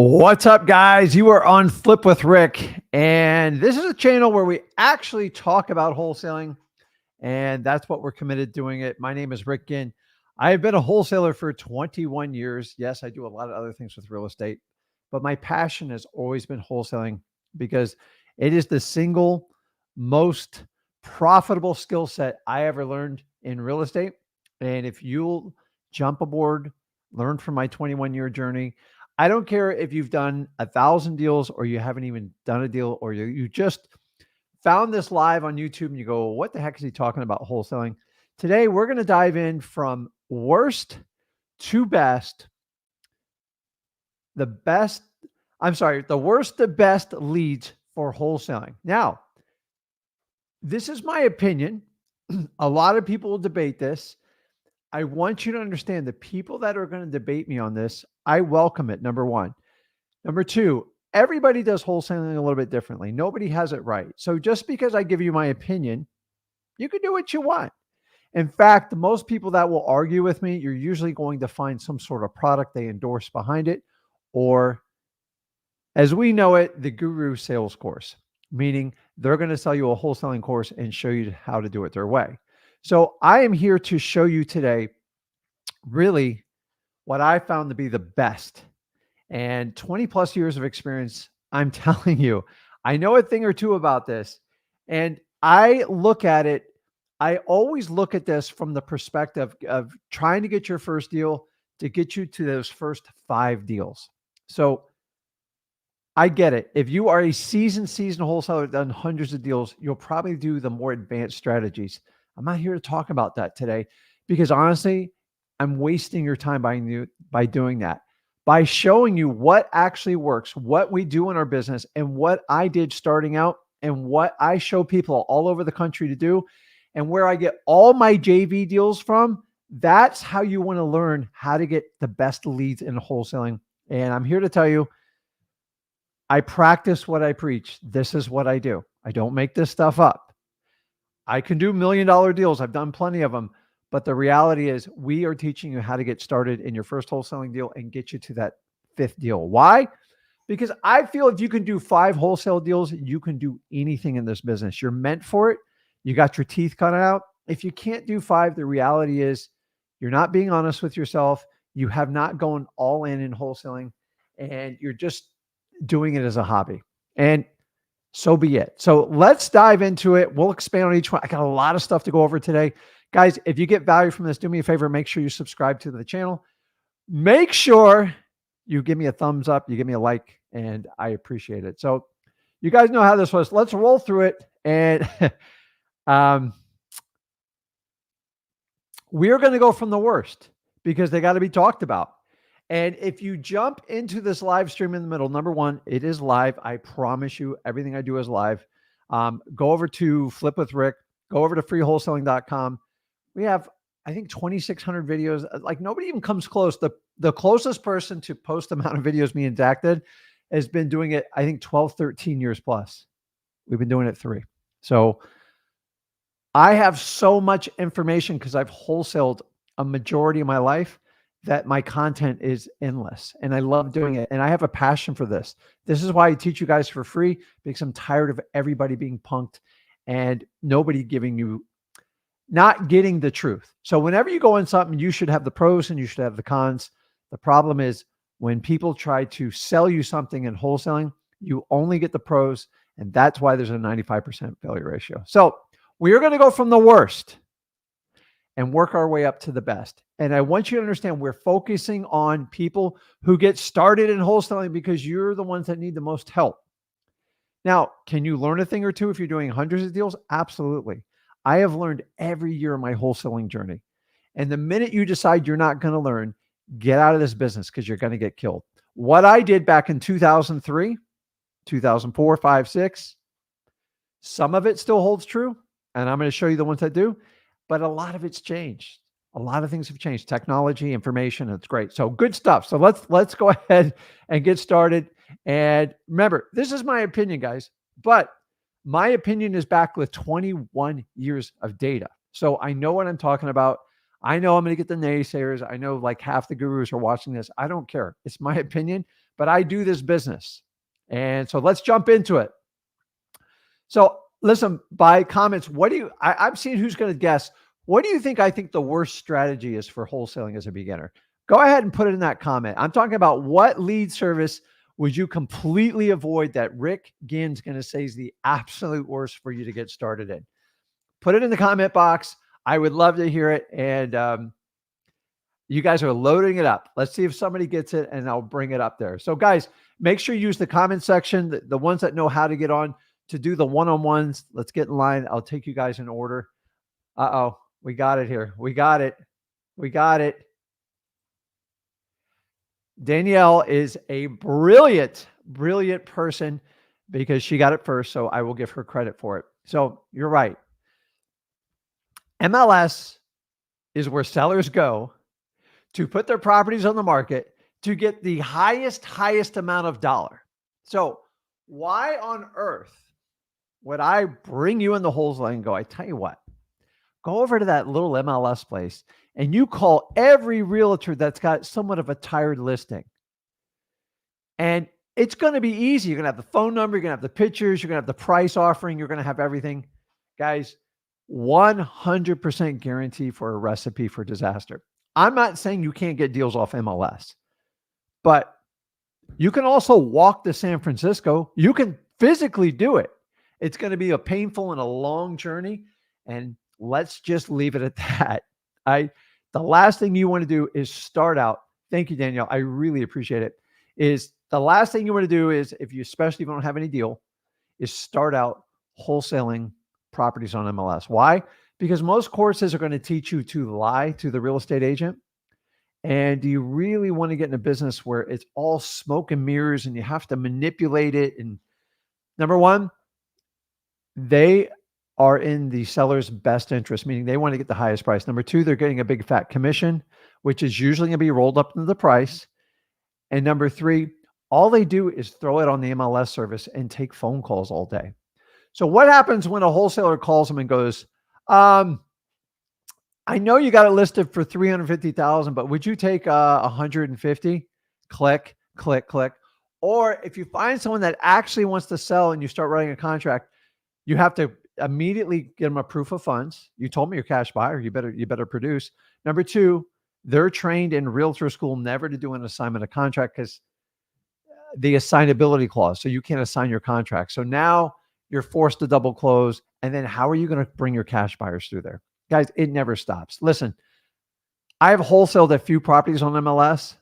What's up, guys? You are on Flip with Rick, and this is a channel where we actually talk about wholesaling, and that's what we're committed doing it. My name is Rick Ginn. I have been a wholesaler for 21 years. Yes, I do a lot of other things with real estate, but my passion has always been wholesaling because it is the single most profitable skill set I ever learned in real estate. And if you'll jump aboard, learn from my 21-year journey, I don't care if you've done 1,000 deals or you haven't even done a deal, or you just found this live on YouTube and you go, what the heck is he talking about wholesaling? Today, we're going to dive in from worst to best, the worst to best leads for wholesaling. Now, this is my opinion. A lot of people will debate this. I want you to understand the people that are going to debate me on this, I welcome it, number one. Number two, everybody does wholesaling a little bit differently. Nobody has it right. So just because I give you my opinion, you can do what you want. In fact, most people that will argue with me, you're usually going to find some sort of product they endorse behind it, or as we know it, the guru sales course, meaning they're going to sell you a wholesaling course and show you how to do it their way. So I am here to show you today really what I found to be the best. And 20 plus years of experience, I'm telling you, I know a thing or two about this. And I look at it, I always look at this from the perspective of trying to get your first deal to get you to those first 5 deals. So I get it. If you are a seasoned wholesaler, done hundreds of deals, you'll probably do the more advanced strategies. I'm not here to talk about that today because honestly, I'm wasting your time by doing that. By showing you what actually works, what we do in our business, and what I did starting out, and what I show people all over the country to do, and where I get all my JV deals from, that's how you want to learn how to get the best leads in wholesaling. And I'm here to tell you, I practice what I preach. This is what I do. I don't make this stuff up. I can do $1 million deals. I've done plenty of them. But the reality is we are teaching you how to get started in your first wholesaling deal and get you to that 5th deal. Why? Because I feel if you can do 5 wholesale deals, you can do anything in this business. You're meant for it. You got your teeth cut out. If you can't do 5, the reality is you're not being honest with yourself. You have not gone all in wholesaling, and you're just doing it as a hobby. And so be it. So let's dive into it. We'll expand on each one. I got a lot of stuff to go over today. Guys, if you get value from this, do me a favor, make sure you subscribe to the channel. Make sure you give me a thumbs up, you give me a like, and I appreciate it. So you guys know how this was. Let's roll through it. And we're going to go from the worst because they got to be talked about. And if you jump into this live stream in the middle, number one, it is live. I promise you, everything I do is live. Go over to Flip with Rick. Go over to freewholesaling.com. We have, I think, 2,600 videos. Like nobody even comes close. The closest person to post the amount of videos me and Zach did has been doing it, I think, 12, 13 years plus. We've been doing it 3. So I have so much information because I've wholesaled a majority of my life that my content is endless, and I love doing it. And I have a passion for this. This is why I teach you guys for free, because I'm tired of everybody being punked and nobody not getting the truth. So whenever you go in something, you should have the pros and you should have the cons. The problem is when people try to sell you something in wholesaling, you only get the pros, and that's why there's a 95% failure ratio. So we are going to go from the worst and work our way up to the best. And I want you to understand we're focusing on people who get started in wholesaling because you're the ones that need the most help. Now, can you learn a thing or two if you're doing hundreds of deals? Absolutely. I have learned every year in my wholesaling journey. And the minute you decide you're not going to learn, get out of this business because you're going to get killed. What I did back in 2003, 2004, 5, 6, some of it still holds true. And I'm going to show you the ones that do. But a lot of it's changed. A lot of things have changed. Technology, information, it's great. So good stuff. So let's go ahead and get started. And remember, this is my opinion, guys, but my opinion is backed with 21 years of data. So I know what I'm talking about. I know I'm going to get the naysayers. I know like half the gurus are watching this. I don't care. It's my opinion, but I do this business. And so let's jump into it. So listen, by comments, I'm seeing who's going to guess. What do you think I think the worst strategy is for wholesaling as a beginner? Go ahead and put it in that comment. I'm talking about what lead service would you completely avoid that Rick Ginn's going to say is the absolute worst for you to get started in? Put it in the comment box. I would love to hear it. And you guys are loading it up. Let's see if somebody gets it, and I'll bring it up there. So guys, make sure you use the comment section, the ones that know how to get on to do the one-on-ones. Let's get in line. I'll take you guys in order. Uh-oh, we got it here. We got it. We got it. Danielle is a brilliant, brilliant person because she got it first. So I will give her credit for it. So you're right. MLS is where sellers go to put their properties on the market to get the highest amount of dollar. So why on earth would I bring you in the wholesaling and go, I tell you what, go over to that little MLS place and you call every realtor that's got somewhat of a tired listing. And it's going to be easy. You're going to have the phone number, you're going to have the pictures, you're going to have the price offering, you're going to have everything. Guys, 100% guarantee for a recipe for disaster. I'm not saying you can't get deals off MLS, but you can also walk to San Francisco. You can physically do it. It's going to be a painful and a long journey. And let's just leave it at that. The last thing you want to do is start out. Thank you, Danielle. I really appreciate it. Is the last thing you want to do is, especially if you don't have any deal, is start out wholesaling properties on MLS. Why? Because most courses are going to teach you to lie to the real estate agent. And do you really want to get in a business where it's all smoke and mirrors and you have to manipulate it? And number one, they are in the seller's best interest, meaning they want to get the highest price. Number two, they're getting a big fat commission, which is usually going to be rolled up into the price. And number three, all they do is throw it on the MLS service and take phone calls all day. So what happens when a wholesaler calls them and goes, I know you got it listed for 350,000, but would you take 150? Click, click, click. Or if you find someone that actually wants to sell and you start writing a contract, you have to immediately get them a proof of funds. You told me you're a cash buyer. You better produce. Number two, they're trained in realtor school never to do an assignment of contract because the assignability clause. So you can't assign your contract. So now you're forced to double close. And then how are you going to bring your cash buyers through there? Guys, it never stops. Listen, I have wholesaled a few properties on MLS.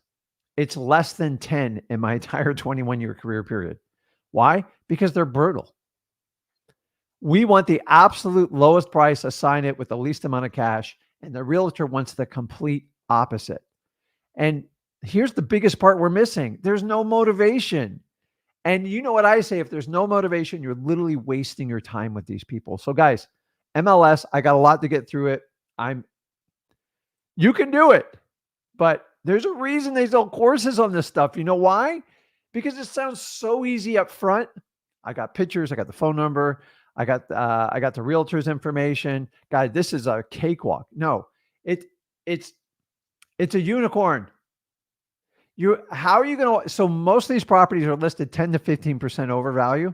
It's less than 10 in my entire 21-year career period. Why? Because they're brutal. We want the absolute lowest price, assign it with the least amount of cash, and the realtor wants the complete opposite. And here's the biggest part we're missing. There's no motivation. And you know what I say, if there's no motivation, you're literally wasting your time with these people. So guys, MLS, I got a lot to get through it. You can do it, but there's a reason they sell courses on this stuff. You know why? Because it sounds so easy up front. I got pictures, I got the phone number, I got the realtor's information. Guys, this is a cakewalk. No, it's a unicorn. How are you going to, so most of these properties are listed 10 to 15% overvalue,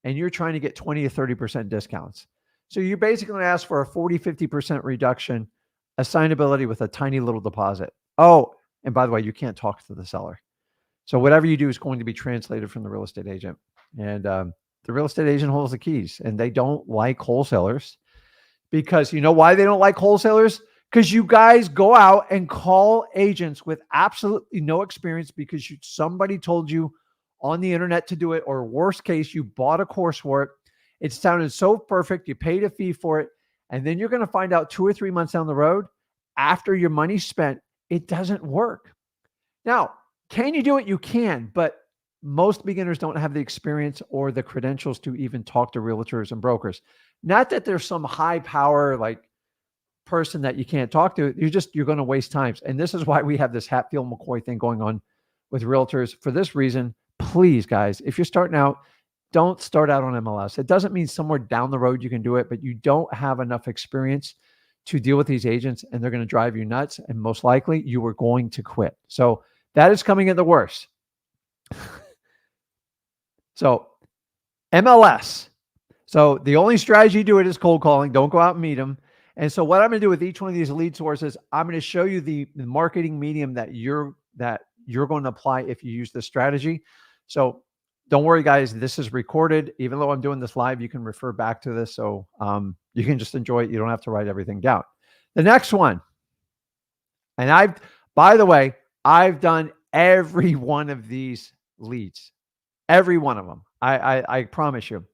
and you're trying to get 20 to 30% discounts. So you're basically going to ask for a 40, 50% reduction, assignability with a tiny little deposit. Oh, and by the way, you can't talk to the seller. So whatever you do is going to be translated from the real estate agent. And the real estate agent holds the keys, and they don't like wholesalers because you know why they don't like wholesalers? Because you guys go out and call agents with absolutely no experience because somebody told you on the internet to do it, or worst case, you bought a course for it. It sounded so perfect. You paid a fee for it. And then you're going to find out 2 or 3 months down the road, after your money's spent, it doesn't work. Now, can you do it? You can, but most beginners don't have the experience or the credentials to even talk to realtors and brokers. Not that there's some high power, like person that you can't talk to. You're going to waste time. And this is why we have this Hatfield McCoy thing going on with realtors. For this reason, please guys, if you're starting out, don't start out on MLS. It doesn't mean somewhere down the road you can do it, but you don't have enough experience to deal with these agents, and they're going to drive you nuts. And most likely you are going to quit. So that is coming in the worst. So MLS. So the only strategy you do it is cold calling. Don't go out and meet them. And so what I'm going to do with each one of these lead sources, I'm going to show you the marketing medium that you're going to apply if you use this strategy. So don't worry, guys. This is recorded. Even though I'm doing this live, you can refer back to this. So you can just enjoy it. You don't have to write everything down. The next one, and by the way, I've done every one of these leads, every one of them. I promise you.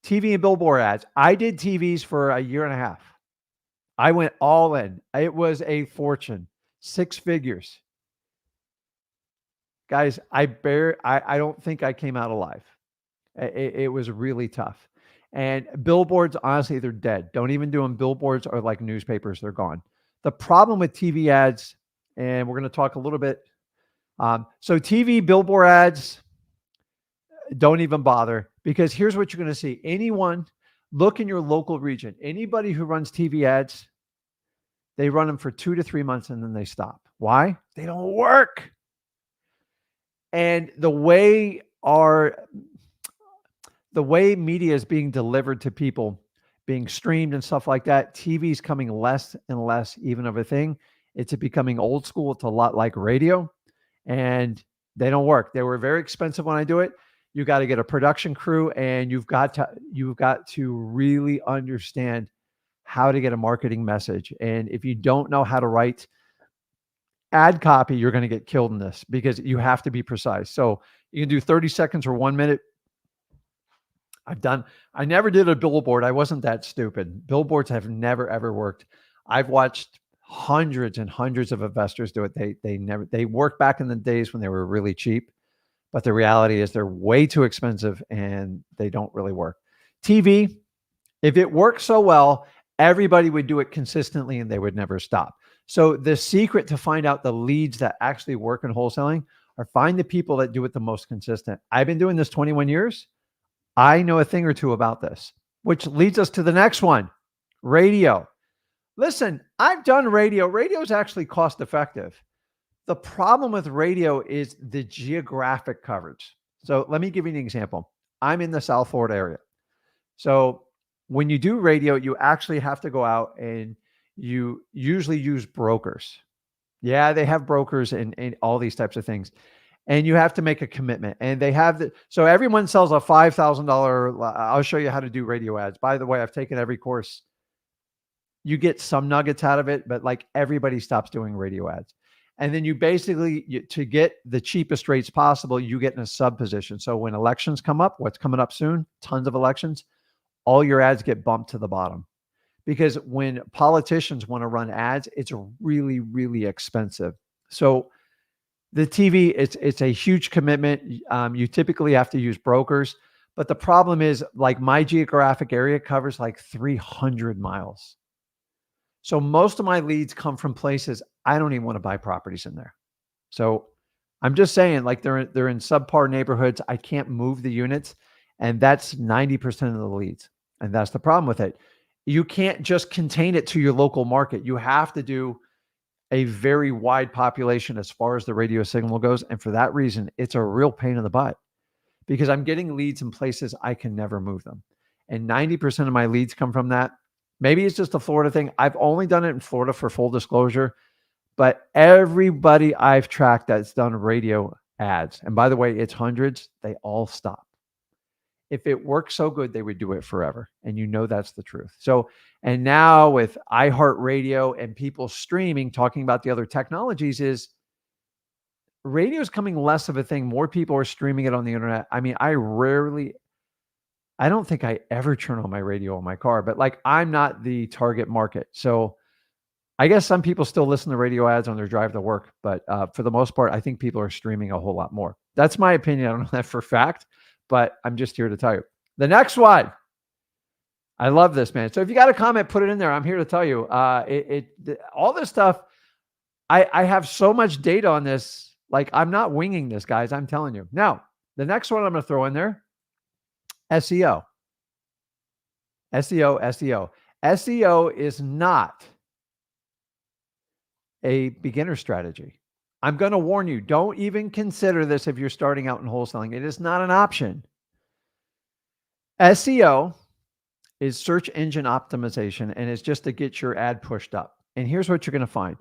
TV and billboard ads. I did TVs for a year and a half. I went all in. It was a fortune, 6 figures. Guys, I don't think I came out alive. It was really tough. And billboards, honestly, they're dead. Don't even do them. Billboards are like newspapers. They're gone. The problem with TV ads, and we're going to talk a little bit. So TV, billboard ads, don't even bother, because here's what you're going to see. Anyone, look in your local region. Anybody who runs TV ads, they run them for 2 to 3 months and then they stop. Why? They don't work. And the way media is being delivered to people, being streamed and stuff like that, TV is coming less and less even of a thing. It's becoming old school. It's a lot like radio, and they don't work. They were very expensive when I do it. You got to get a production crew, and you've got to really understand how to get a marketing message. And if you don't know how to write ad copy, you're going to get killed in this, because you have to be precise. So you can do 30 seconds or 1 minute. I never did a billboard. I wasn't that stupid. Billboards have never, ever worked. I've watched hundreds and hundreds of investors do it. They worked back in the days when they were really cheap, but the reality is they're way too expensive and they don't really work. TV, if it works so well, everybody would do it consistently and they would never stop. So the secret to find out the leads that actually work in wholesaling are find the people that do it the most consistent. I've been doing this 21 years. I know a thing or two about this, which leads us to the next one, radio. Listen, I've done radio. Radio is actually cost effective. The problem with radio is the geographic coverage. So let me give you an example. I'm in the South Florida area. So when you do radio, you actually have to go out and you usually use brokers. Yeah, they have brokers and all these types of things. And you have to make a commitment. And they have so everyone sells a $5,000. I'll show you how to do radio ads. By the way, I've taken every course. You get some nuggets out of it, but like everybody stops doing radio ads. And then you basically, to get the cheapest rates possible, you get in a sub position. So when elections come up, what's coming up soon, tons of elections, all your ads get bumped to the bottom. Because when politicians want to run ads, it's really, really expensive. So the TV, it's a huge commitment. You typically have to use brokers. But the problem is, like, my geographic area covers like 300 miles. So most of my leads come from places I don't even want to buy properties in there. So I'm just saying, like, they're in subpar neighborhoods. I can't move the units. And that's 90% of the leads. And that's the problem with it. You can't just contain it to your local market. You have to do a very wide population as far as the radio signal goes. And for that reason, it's a real pain in the butt, because I'm getting leads in places I can never move them. And 90% of my leads come from that. Maybe it's just a Florida thing. I've only done it in Florida, for full disclosure, but everybody I've tracked that's done radio ads, and by the way, it's hundreds, they all stop. If it works so good, they would do it forever. And you know that's the truth. So, and now with iHeartRadio and people streaming, talking about the other technologies, is radio is coming less of a thing. More people are streaming it on the internet. I mean, I don't think I ever turn on my radio in my car, but like, I'm not the target market. So I guess some people still listen to radio ads on their drive to work, but for the most part, I think people are streaming a whole lot more. That's my opinion. I don't know that for a fact, but I'm just here to tell you. The next one, I love this, man. So if you got a comment, put it in there. I'm here to tell you, all this stuff, I have so much data on this. Like, I'm not winging this, guys. I'm telling you. Now, the next one I'm going to throw in there, SEO. SEO. SEO is not a beginner strategy. I'm going to warn you, don't even consider this if you're starting out in wholesaling. It is not an option. SEO is search engine optimization, and it's just to get your ad pushed up. And here's what you're going to find.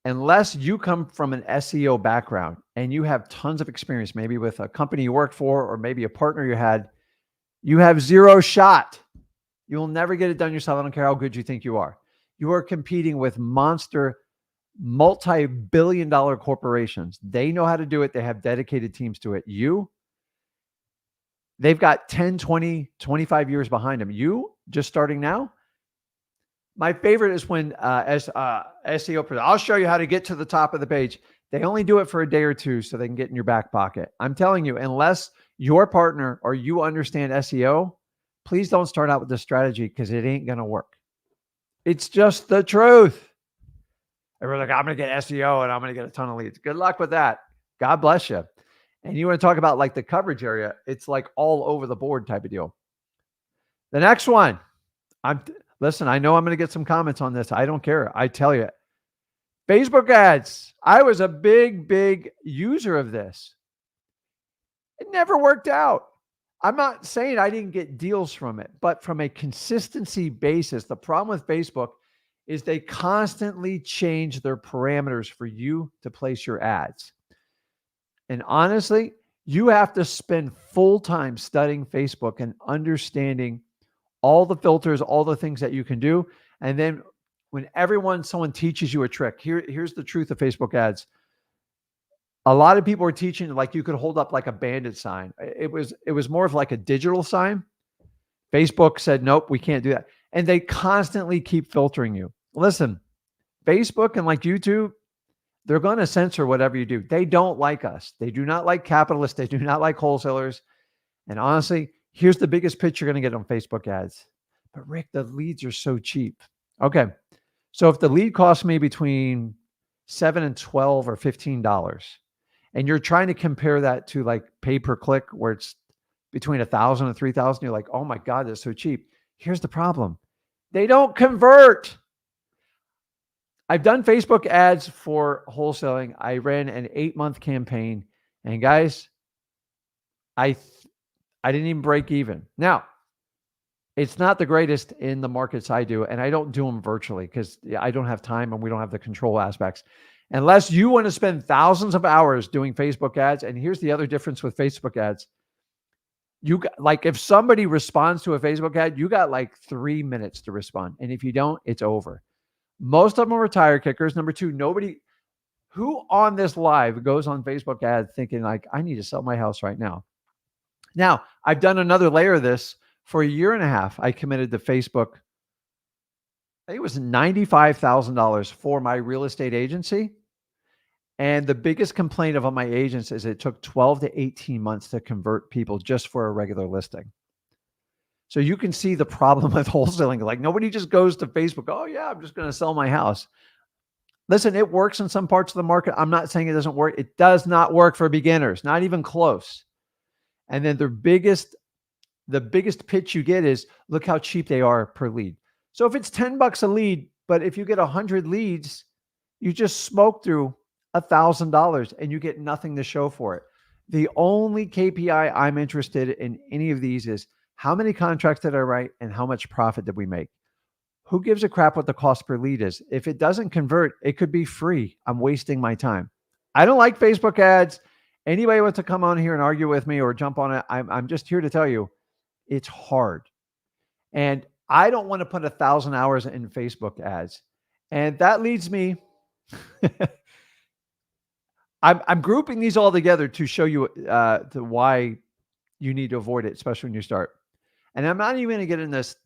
Unless you come from an SEO background and you have tons of experience, maybe with a company you worked for or maybe a partner you have zero shot. You will never get it done yourself. I don't care how good you think you are. You are competing with monster, multi-billion-dollar corporations. They know how to do it. They have dedicated teams to it. They've got 10, 20, 25 years behind them. You just starting now. My favorite is when SEO, I'll show you how to get to the top of the page. They only do it for a day or two so they can get in your back pocket. I'm telling you, unless your partner or you understand SEO, please don't start out with this strategy because it ain't going to work. It's just the truth. Everyone's like, I'm going to get SEO and I'm going to get a ton of leads. Good luck with that. God bless you. And you want to talk about like the coverage area, it's like all over the board type of deal. The next one, listen, I know I'm going to get some comments on this. I don't care. I tell you, Facebook ads. I was a big user of this. It never worked out. I'm not saying I didn't get deals from it, but from a consistency basis, the problem with Facebook is they constantly change their parameters for you to place your ads. And honestly, you have to spend full time studying Facebook and understanding all the filters, all the things that you can do. And then when someone teaches you a trick, here's the truth of Facebook ads. A lot of people are teaching like you could hold up like a bandit sign. It was more of like a digital sign. Facebook said, nope, we can't do that. And they constantly keep filtering you. Listen, Facebook and like YouTube, they're going to censor whatever you do. They don't like us. They do not like capitalists. They do not like wholesalers. And honestly, here's the biggest pitch you're going to get on Facebook ads. But Rick, the leads are so cheap. Okay. So if the lead costs me between $7 and $12 or $15, and you're trying to compare that to like pay per click where it's between 1,000 and 3,000, you're like, oh my God, that's so cheap. Here's the problem. They don't convert. I've done Facebook ads for wholesaling. I ran an 8-month campaign, and guys, I didn't even break even. Now, it's not the greatest in the markets I do, and I don't do them virtually because I don't have time and we don't have the control aspects. Unless you want to spend thousands of hours doing Facebook ads, and here's the other difference with Facebook ads. If somebody responds to a Facebook ad, you got like 3 minutes to respond. And if you don't, it's over. Most of them are tire kickers. Number two, who on this live goes on Facebook ads thinking like, I need to sell my house right now. Now, I've done another layer of this. For a year and a half, I committed to Facebook. I think it was $95,000 for my real estate agency. And the biggest complaint of all my agents is it took 12 to 18 months to convert people just for a regular listing. So you can see the problem with wholesaling. Like nobody just goes to Facebook. Oh yeah, I'm just going to sell my house. Listen, it works in some parts of the market. I'm not saying it doesn't work. It does not work for beginners, not even close. And then the biggest pitch you get is look how cheap they are per lead. So if it's $10 a lead, but if you get 100 leads, you just smoke through $1,000 and you get nothing to show for it. The only KPI I'm interested in any of these is how many contracts did I write and how much profit did we make? Who gives a crap what the cost per lead is? If it doesn't convert, it could be free. I'm wasting my time. I don't like Facebook ads. Anybody wants to come on here and argue with me or jump on it, I'm just here to tell you it's hard. And I don't want to put 1,000 hours in Facebook ads. And that leads me, I'm grouping these all together to show you to why you need to avoid it, especially when you start. And I'm not even going to get in this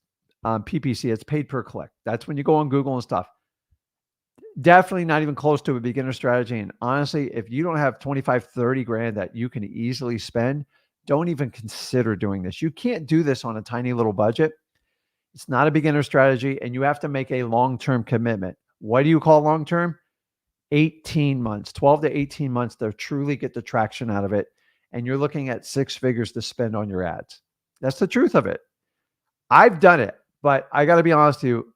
PPC. It's paid per click. That's when you go on Google and stuff. Definitely not even close to a beginner strategy. And honestly, if you don't have 25, 30 grand that you can easily spend, don't even consider doing this. You can't do this on a tiny little budget. It's not a beginner strategy, and you have to make a long-term commitment. What do you call long-term? 18 months, 12 to 18 months to truly get the traction out of it. And you're looking at 6 figures to spend on your ads. That's the truth of it. I've done it, but I got to be honest with you,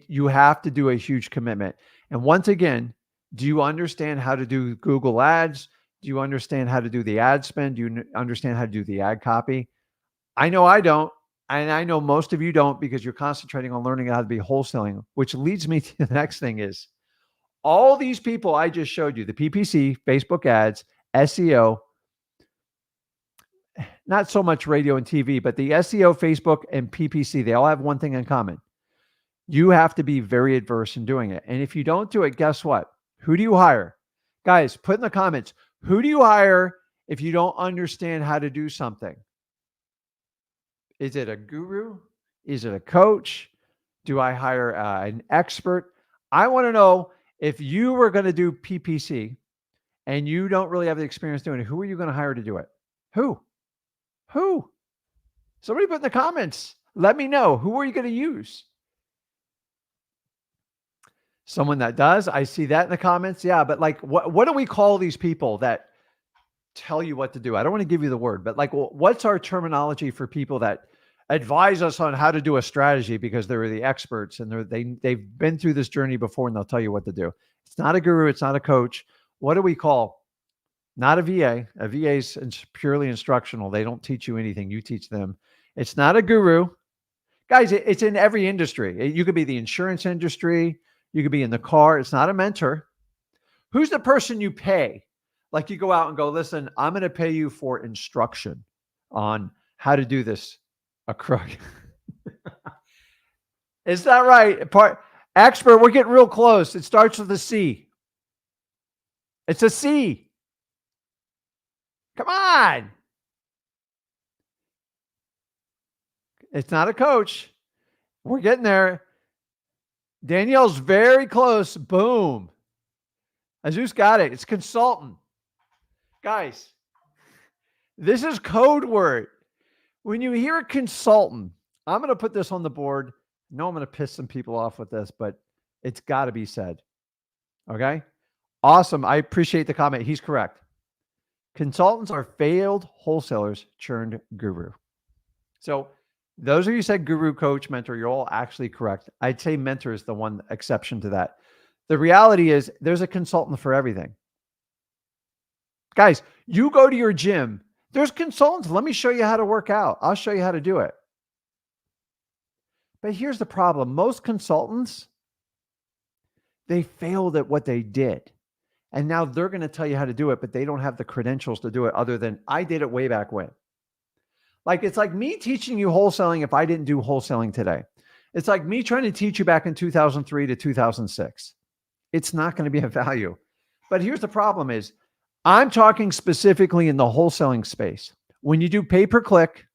you have to do a huge commitment. And once again, Do you understand how to do Google Ads? Do you understand how to do the ad spend? Do you understand how to do the ad copy? I know I don't. And I know most of you don't, because you're concentrating on learning how to be wholesaling, which leads me to the next thing is all these people I just showed you, the PPC, Facebook ads, SEO, not so much radio and TV, but the SEO, Facebook, and PPC, they all have one thing in common. You have to be very adverse in doing it. And if you don't do it, guess what? Who do you hire? Guys, put in the comments, who do you hire if you don't understand how to do something? Is it a guru? Is it a coach? Do I hire an expert? I want to know, if you were going to do PPC and you don't really have the experience doing it, who are you going to hire to do it? Who? Somebody put in the comments. Let me know. Who are you going to use? Someone that does. I see that in the comments. Yeah, but like, what do we call these people that tell you what to do? I don't want to give you the word, but like, what's our terminology for people that advise us on how to do a strategy because they're the experts and they've been through this journey before and they'll tell you what to do? It's not a guru. It's not a coach. What do we call? Not a VA. A VA is purely instructional. They don't teach you anything. You teach them. It's not a guru. Guys, it's in every industry. You could be the insurance industry. You could be in the car. It's not a mentor. Who's the person you pay? Like, you go out and go, listen, I'm going to pay you for instruction on how to do this. A crook. Is that right? Expert, we're getting real close. It starts with a C. It's a C. Come on. It's not a coach. We're getting there. Danielle's very close. Boom. Azus got it. It's consultant. Guys, this is code word. When you hear a consultant, I'm going to put this on the board. I know I'm going to piss some people off with this, but it's got to be said. Okay? Awesome. I appreciate the comment. He's correct. Consultants are failed wholesalers churned guru. So those of you who said guru, coach, mentor, you're all actually correct. I'd say mentor is the one exception to that. The reality is there's a consultant for everything. Guys, you go to your gym. There's consultants. Let me show you how to work out. I'll show you how to do it. But here's the problem. Most consultants, they failed at what they did. And now they're going to tell you how to do it, but they don't have the credentials to do it other than I did it way back when. Like, it's like me teaching you wholesaling if I didn't do wholesaling today. It's like me trying to teach you back in 2003 to 2006. It's not going to be of value. But here's the problem is, I'm talking specifically in the wholesaling space. When you do pay-per-click,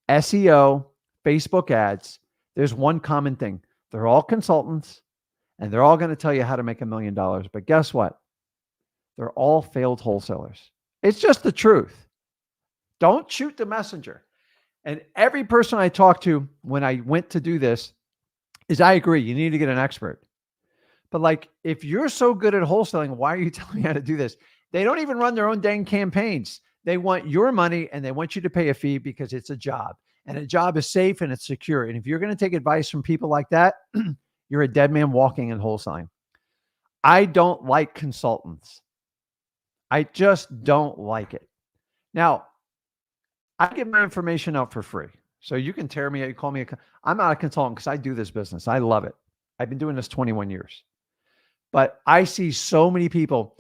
SEO, Facebook ads, there's one common thing. They're all consultants and they're all going to tell you how to make $1 million. But guess what? They're all failed wholesalers. It's just the truth. Don't shoot the messenger. And every person I talked to when I went to do this is, I agree, you need to get an expert. But like, if you're so good at wholesaling, why are you telling me how to do this? They don't even run their own dang campaigns. They want your money and they want you to pay a fee because it's a job. And a job is safe and it's secure. And if you're going to take advice from people like that, you're a dead man walking in wholesaling. I don't like consultants. I just don't like it. Now, I get my information out for free. So you can tear me out. You call me I'm not a consultant because I do this business. I love it. I've been doing this 21 years. But I see so many people.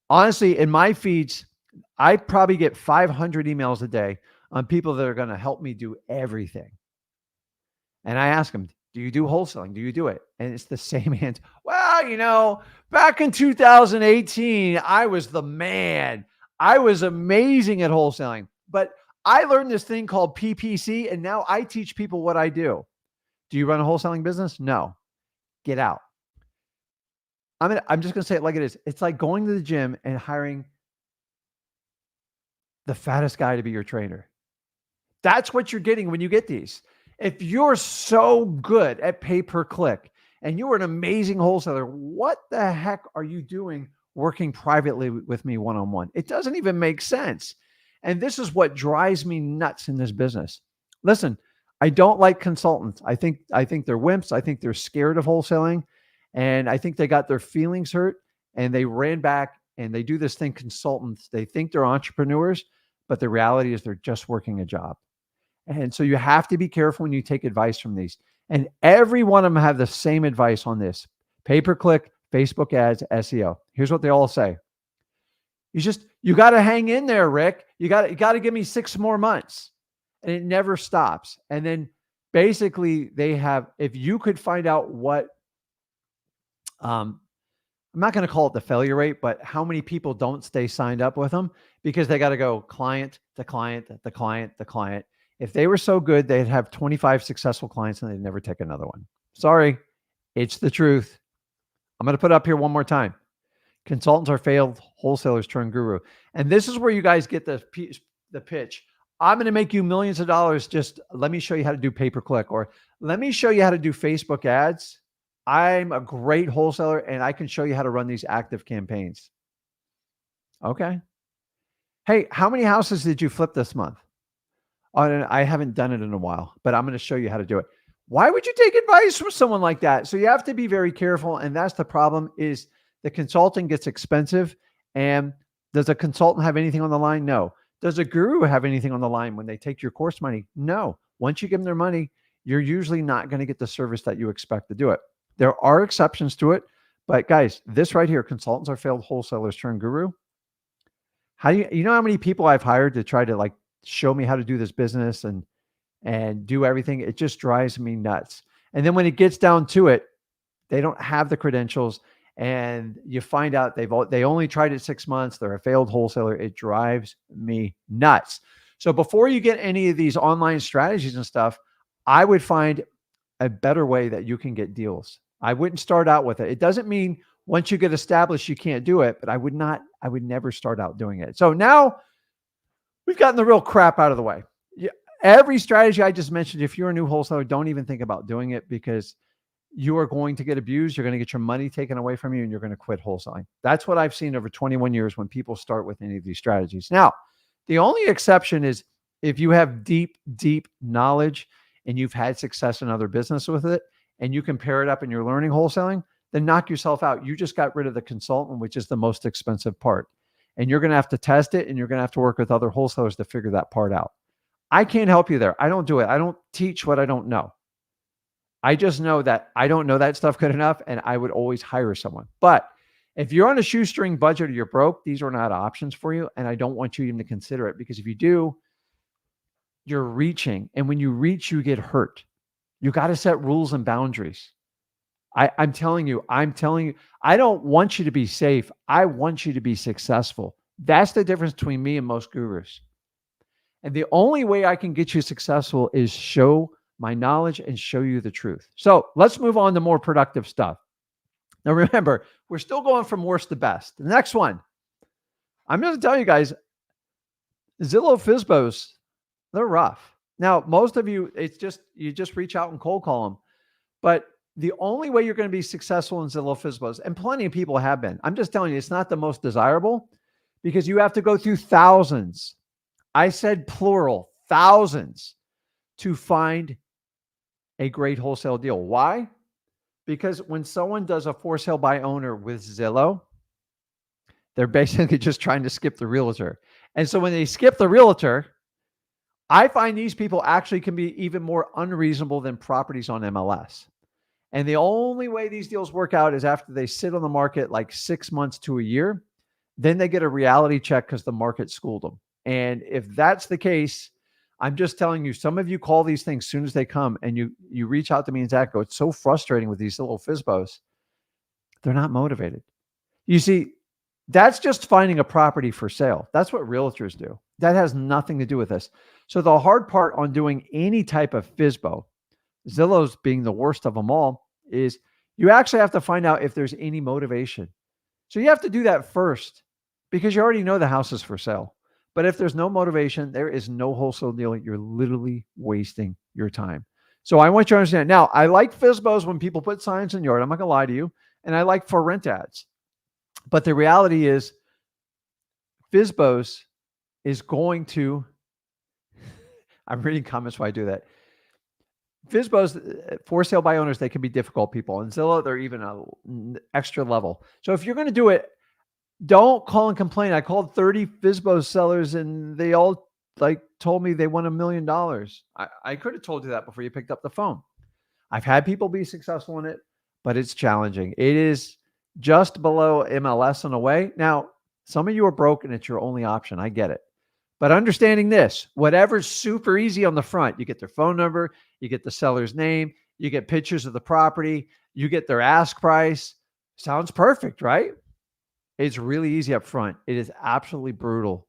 Honestly, in my feeds, I probably get 500 emails a day on people that are going to help me do everything. And I ask them, do you do wholesaling? Do you do it? And it's the same answer. Well, back in 2018, I was the man. I was amazing at wholesaling. But I learned this thing called PPC, and now I teach people what I do. Do you run a wholesaling business? No. Get out. I'm just going to say it like it is. It's like going to the gym and hiring the fattest guy to be your trainer. That's what you're getting when you get these. If you're so good at pay-per-click and you're an amazing wholesaler, what the heck are you doing working privately with me one-on-one? It doesn't even make sense. And this is what drives me nuts in this business. Listen, I don't like consultants. I think they're wimps. I think they're scared of wholesaling. And I think they got their feelings hurt. and they ran back and they do this thing, consultants. They think they're entrepreneurs, but the reality is they're just working a job. And so you have to be careful when you take advice from these. And every one of them have the same advice on this: pay-per-click, Facebook ads, SEO. Here's what they all say. You got to hang in there, Rick. You got to give me 6 more months. And it never stops. And then basically they have, if you could find out what, I'm not going to call it the failure rate, but how many people don't stay signed up with them because they got to go client to client, to client, to client. If they were so good, they'd have 25 successful clients and they'd never take another one. Sorry, it's the truth. I'm going to put it up here one more time. Consultants are failed wholesalers turn guru. And this is where you guys get the pitch. I'm going to make you millions of dollars. Just let me show you how to do pay-per-click, or let me show you how to do Facebook ads. I'm a great wholesaler and I can show you how to run these active campaigns. Okay. Hey, how many houses did you flip this month? Oh, I haven't done it in a while, but I'm going to show you how to do it. Why would you take advice from someone like that? So you have to be very careful. And that's the problem, is the consulting gets expensive. And does a consultant have anything on the line? No. Does a guru have anything on the line when they take your course money? No. Once you give them their money, you're usually not going to get the service that you expect to do it. There are exceptions to it, but guys, this right here, consultants are failed wholesalers turn guru. How do you know how many people I've hired to try to like show me how to do this business and do everything? It just drives me nuts. And then when it gets down to it, they don't have the credentials, and you find out they only tried it 6 months. They're a failed wholesaler. It drives me nuts. So before you get any of these online strategies and stuff, I would find a better way that you can get deals. I wouldn't start out with it. It doesn't mean once you get established, you can't do it, but I would never start out doing it. So now we've gotten the real crap out of the way. Every strategy I just mentioned, if you're a new wholesaler, don't even think about doing it, because you are going to get abused. You're going to get your money taken away from you, and you're going to quit wholesaling. That's what I've seen over 21 years when people start with any of these strategies. Now, the only exception is if you have deep, deep knowledge and you've had success in other business with it, and you can pair it up and you're learning wholesaling, then knock yourself out. You just got rid of the consultant, which is the most expensive part. And you're going to have to test it, and you're going to have to work with other wholesalers to figure that part out. I can't help you there. I don't do it. I don't teach what I don't know. I just know that I don't know that stuff good enough, and I would always hire someone. But if you're on a shoestring budget or you're broke, these are not options for you. And I don't want you even to consider it, because if you do, you're reaching. And when you reach, you get hurt. You got to set rules and boundaries. I'm telling you, I don't want you to be safe. I want you to be successful. That's the difference between me and most gurus. And the only way I can get you successful is show my knowledge and show you the truth. So let's move on to more productive stuff. Now, remember, we're still going from worst to best. The next one, I'm going to tell you guys, Zillow FSBOs, they're rough. Now, most of you, you just reach out and cold call them. But the only way you're going to be successful in Zillow FSBOs, and plenty of people have been, I'm just telling you, it's not the most desirable, because you have to go through thousands. I said plural, thousands, to find a great wholesale deal. Why? Because when someone does a for sale by owner with Zillow, they're basically just trying to skip the realtor. And so when they skip the realtor, I find these people actually can be even more unreasonable than properties on MLS. And the only way these deals work out is after they sit on the market like 6 months to a year, then they get a reality check because the market schooled them. And if that's the case, I'm just telling you, some of you call these things as soon as they come, and you reach out to me and Zach, go, it's so frustrating with these little FSBOs. They're not motivated. You see, that's just finding a property for sale. That's what realtors do. That has nothing to do with this. So the hard part on doing any type of FSBO, Zillow's being the worst of them all, is you actually have to find out if there's any motivation. So you have to do that first, because you already know the house is for sale. But if there's no motivation, there is no wholesale deal. You're literally wasting your time. So I want you to understand. Now, I like FSBOs when people put signs in yard. I'm not going to lie to you. And I like for rent ads. But the reality is, FSBOs is going to, I'm reading comments while I do that. FSBOs, for sale by owners, they can be difficult people. And Zillow, they're even an extra level. So if you're going to do it, don't call and complain. I called 30 FSBO sellers and they all told me they won $1 million. I could have told you that before you picked up the phone. I've had people be successful in it, but it's challenging. It is just below MLS in a way. Now, some of you are broke and it's your only option. I get it. But understanding this, whatever's super easy on the front, you get their phone number, you get the seller's name, you get pictures of the property, you get their ask price. Sounds perfect, right? It's really easy up front. It is absolutely brutal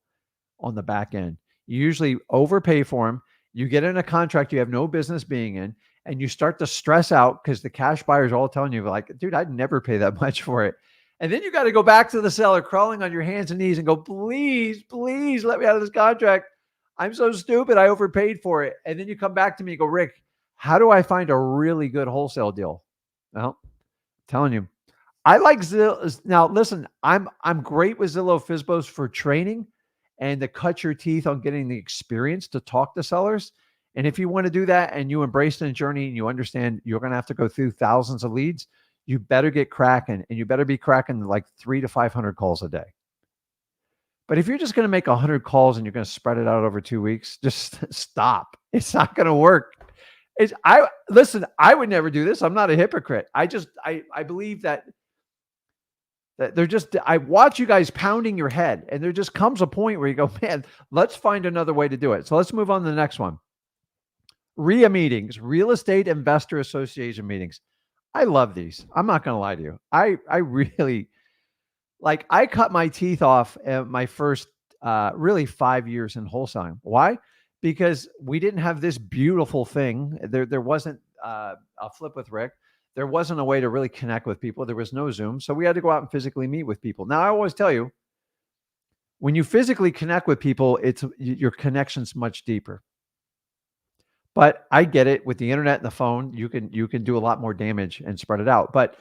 on the back end. You usually overpay for them. You get in a contract you have no business being in, and you start to stress out because the cash buyers are all telling you, like, dude, I'd never pay that much for it. And then you got to go back to the seller crawling on your hands and knees and go, please, please let me out of this contract. I'm so stupid. I overpaid for it. And then you come back to me and go, Rick, how do I find a really good wholesale deal? Well, I'm telling you, I like Zillow. Now, listen, I'm great with Zillow FSBOs for training and to cut your teeth on getting the experience to talk to sellers. And if you want to do that and you embrace the journey and you understand you're going to have to go through thousands of leads, you better get cracking, and you better be cracking like 300 to 500 calls a day. But if you're just going to make 100 calls and you're going to spread it out over 2 weeks, just stop. It's not going to work. Listen, I would never do this. I'm not a hypocrite. I believe that I watch you guys pounding your head, and there just comes a point where you go, man, let's find another way to do it. So let's move on to the next one. Ria meetings, Real Estate Investor Association meetings. I love these. I'm not going to lie to you. I really, I cut my teeth off at my first really 5 years in wholesaling. Why? Because we didn't have this beautiful thing. There wasn't a flip with Rick. There wasn't a way to really connect with people. There was no Zoom. So we had to go out and physically meet with people. Now, I always tell you, when you physically connect with people, your connection's much deeper. But I get it, with the internet and the phone, you can do a lot more damage and spread it out. But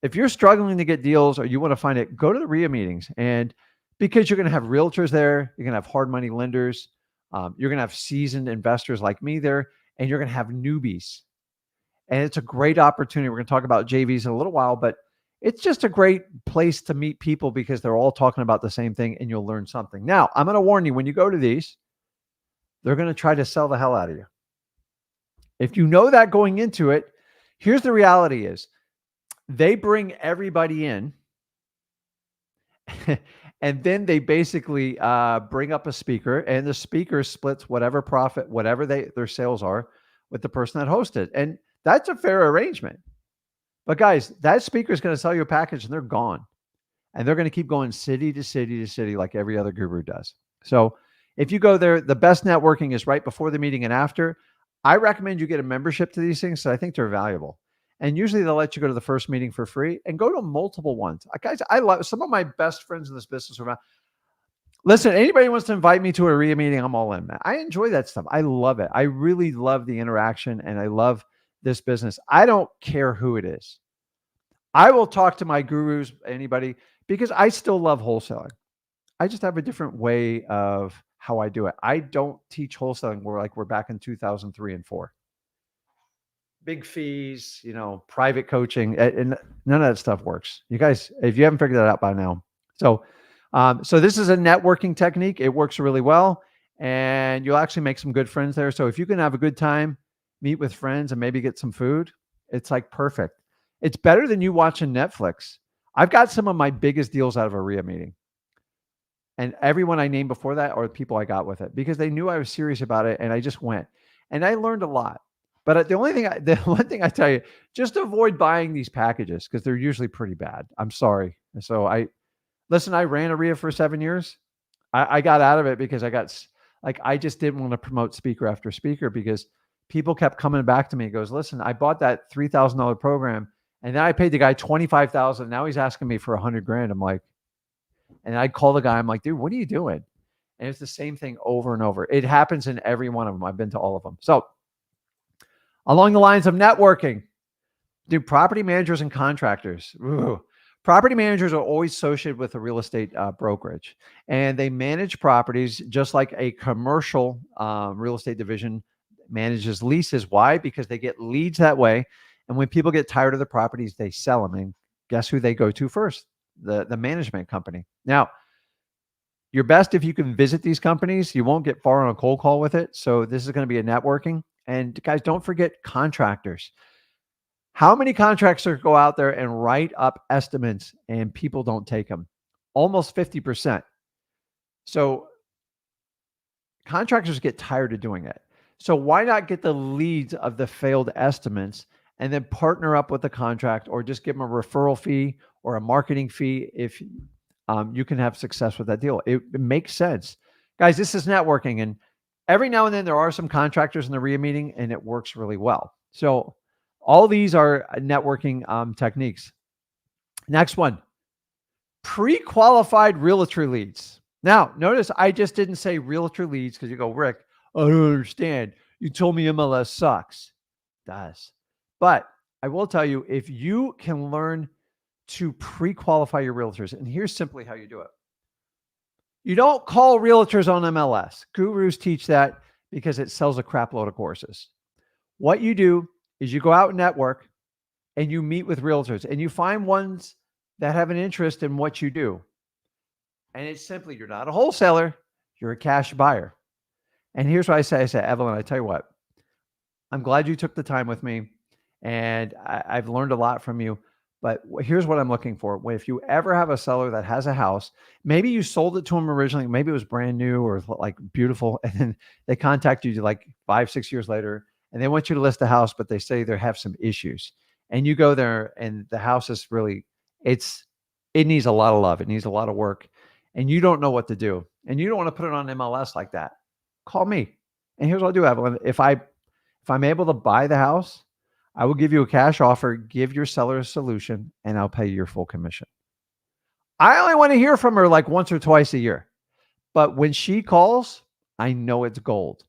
if you're struggling to get deals or you want to find it, go to the Ria meetings. And because you're going to have realtors there, you're going to have hard money lenders, you're going to have seasoned investors like me there, and you're going to have newbies. And it's a great opportunity. We're going to talk about JVs in a little while, but it's just a great place to meet people because they're all talking about the same thing and you'll learn something. Now, I'm going to warn you, when you go to these, they're going to try to sell the hell out of you. If you know that going into it, here's the reality is they bring everybody in and then they basically bring up a speaker, and the speaker splits whatever profit, whatever their sales are, with the person that hosted. And that's a fair arrangement. But guys, that speaker is going to sell you a package and they're gone. And they're going to keep going city to city to city like every other guru does. So if you go there, the best networking is right before the meeting and after. I recommend you get a membership to these things. So I think they're valuable. And usually they'll let you go to the first meeting for free and go to multiple ones. Guys, I love some of my best friends in this business. Listen, anybody wants to invite me to a Ria meeting, I'm all in, man. I enjoy that stuff. I love it. I really love the interaction and I love this business. I don't care who it is. I will talk to my gurus, anybody, because I still love wholesaling. I just have a different way of how I do it. I don't teach wholesaling we're back in 2003 and 4. Big fees, private coaching, and none of that stuff works. You guys, if you haven't figured that out by now. So this is a networking technique. It works really well, and you'll actually make some good friends there. So if you can have a good time, meet with friends, and maybe get some food, it's like perfect. It's better than you watching Netflix. I've got some of my biggest deals out of a Ria meeting. And everyone I named before that are the people I got with it because they knew I was serious about it, and I just went. And I learned a lot. But the one thing I tell you, just avoid buying these packages because they're usually pretty bad. I'm sorry. So I ran a Ria for 7 years. I got out of it because I just didn't want to promote speaker after speaker because people kept coming back to me and goes, listen, I bought that $3,000 program and then I paid the guy $25,000. Now he's asking me for $100,000. I'm like, and I call the guy. I'm like, dude, what are you doing? And it's the same thing over and over. It happens in every one of them. I've been to all of them. So along the lines of networking, dude, property managers and contractors. Ooh. Property managers are always associated with a real estate brokerage, and they manage properties just like a commercial real estate division manages leases. Why? Because they get leads that way. And when people get tired of the properties, they sell them. And guess who they go to first? The management company. Now, you're best if you can visit these companies. You won't get far on a cold call with it. So this is going to be a networking. And guys, don't forget contractors. How many contractors go out there and write up estimates and people don't take them? Almost 50%. So contractors get tired of doing it. So why not get the leads of the failed estimates and then partner up with the contract, or just give them a referral fee or a marketing fee if you can have success with that deal. It makes sense. Guys, this is networking. And every now and then there are some contractors in the Ria meeting and it works really well. So all these are networking techniques. Next one, pre-qualified realtor leads. Now, notice I just didn't say realtor leads because you go, Rick, I don't understand. You told me MLS sucks. It does. But I will tell you, if you can learn to pre-qualify your realtors, and here's simply how you do it. You don't call realtors on MLS. Gurus teach that because it sells a crap load of courses. What you do is you go out and network and you meet with realtors and you find ones that have an interest in what you do. And it's simply, you're not a wholesaler, you're a cash buyer. And here's what I say, Evelyn, I tell you what, I'm glad you took the time with me and I've learned a lot from you. But here's what I'm looking for. If you ever have a seller that has a house, maybe you sold it to them originally, maybe it was brand new or like beautiful, and then they contact you like 5-6 years later, and they want you to list the house, but they say they have some issues. And you go there and the house is really, it needs a lot of love. It needs a lot of work. And you don't know what to do. And you don't want to put it on MLS like that. Call me. And here's what I'll do, Evelyn. If I'm able to buy the house, I will give you a cash offer, give your seller a solution, and I'll pay you your full commission. I only want to hear from her like once or twice a year. But when she calls, I know it's gold.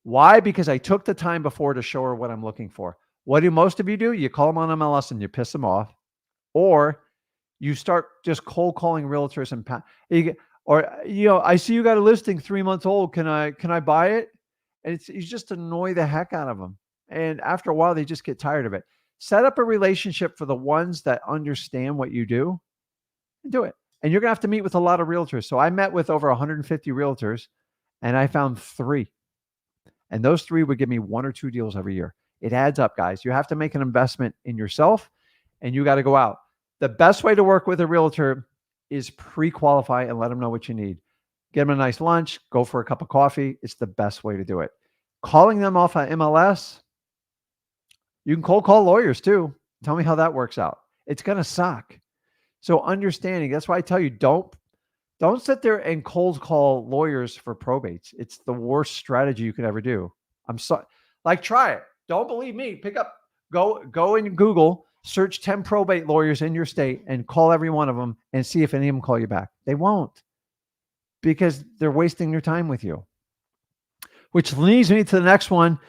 Why? Because I took the time before to show her what I'm looking for. What do most of you do? You call them on MLS and you piss them off. Or you start just cold calling realtors I see you got a listing 3 months old. Can I buy it? And you just annoy the heck out of them. And after a while, they just get tired of it. Set up a relationship for the ones that understand what you do and do it. And you're going to have to meet with a lot of realtors. So I met with over 150 realtors and I found 3. And those 3 would give me 1 or 2 deals every year. It adds up, guys. You have to make an investment in yourself and you got to go out. The best way to work with a realtor is pre-qualify and let them know what you need. Get them a nice lunch, go for a cup of coffee. It's the best way to do it. Calling them off on MLS, you can cold call lawyers too. Tell me how that works out. It's going to suck. So understanding, that's why I tell you, don't sit there and cold call lawyers for probates. It's the worst strategy you could ever do. Try it. Don't believe me. Pick up, go in Google, search 10 probate lawyers in your state and call every one of them and see if any of them call you back. They won't, because they're wasting your time with you. Which leads me to the next one,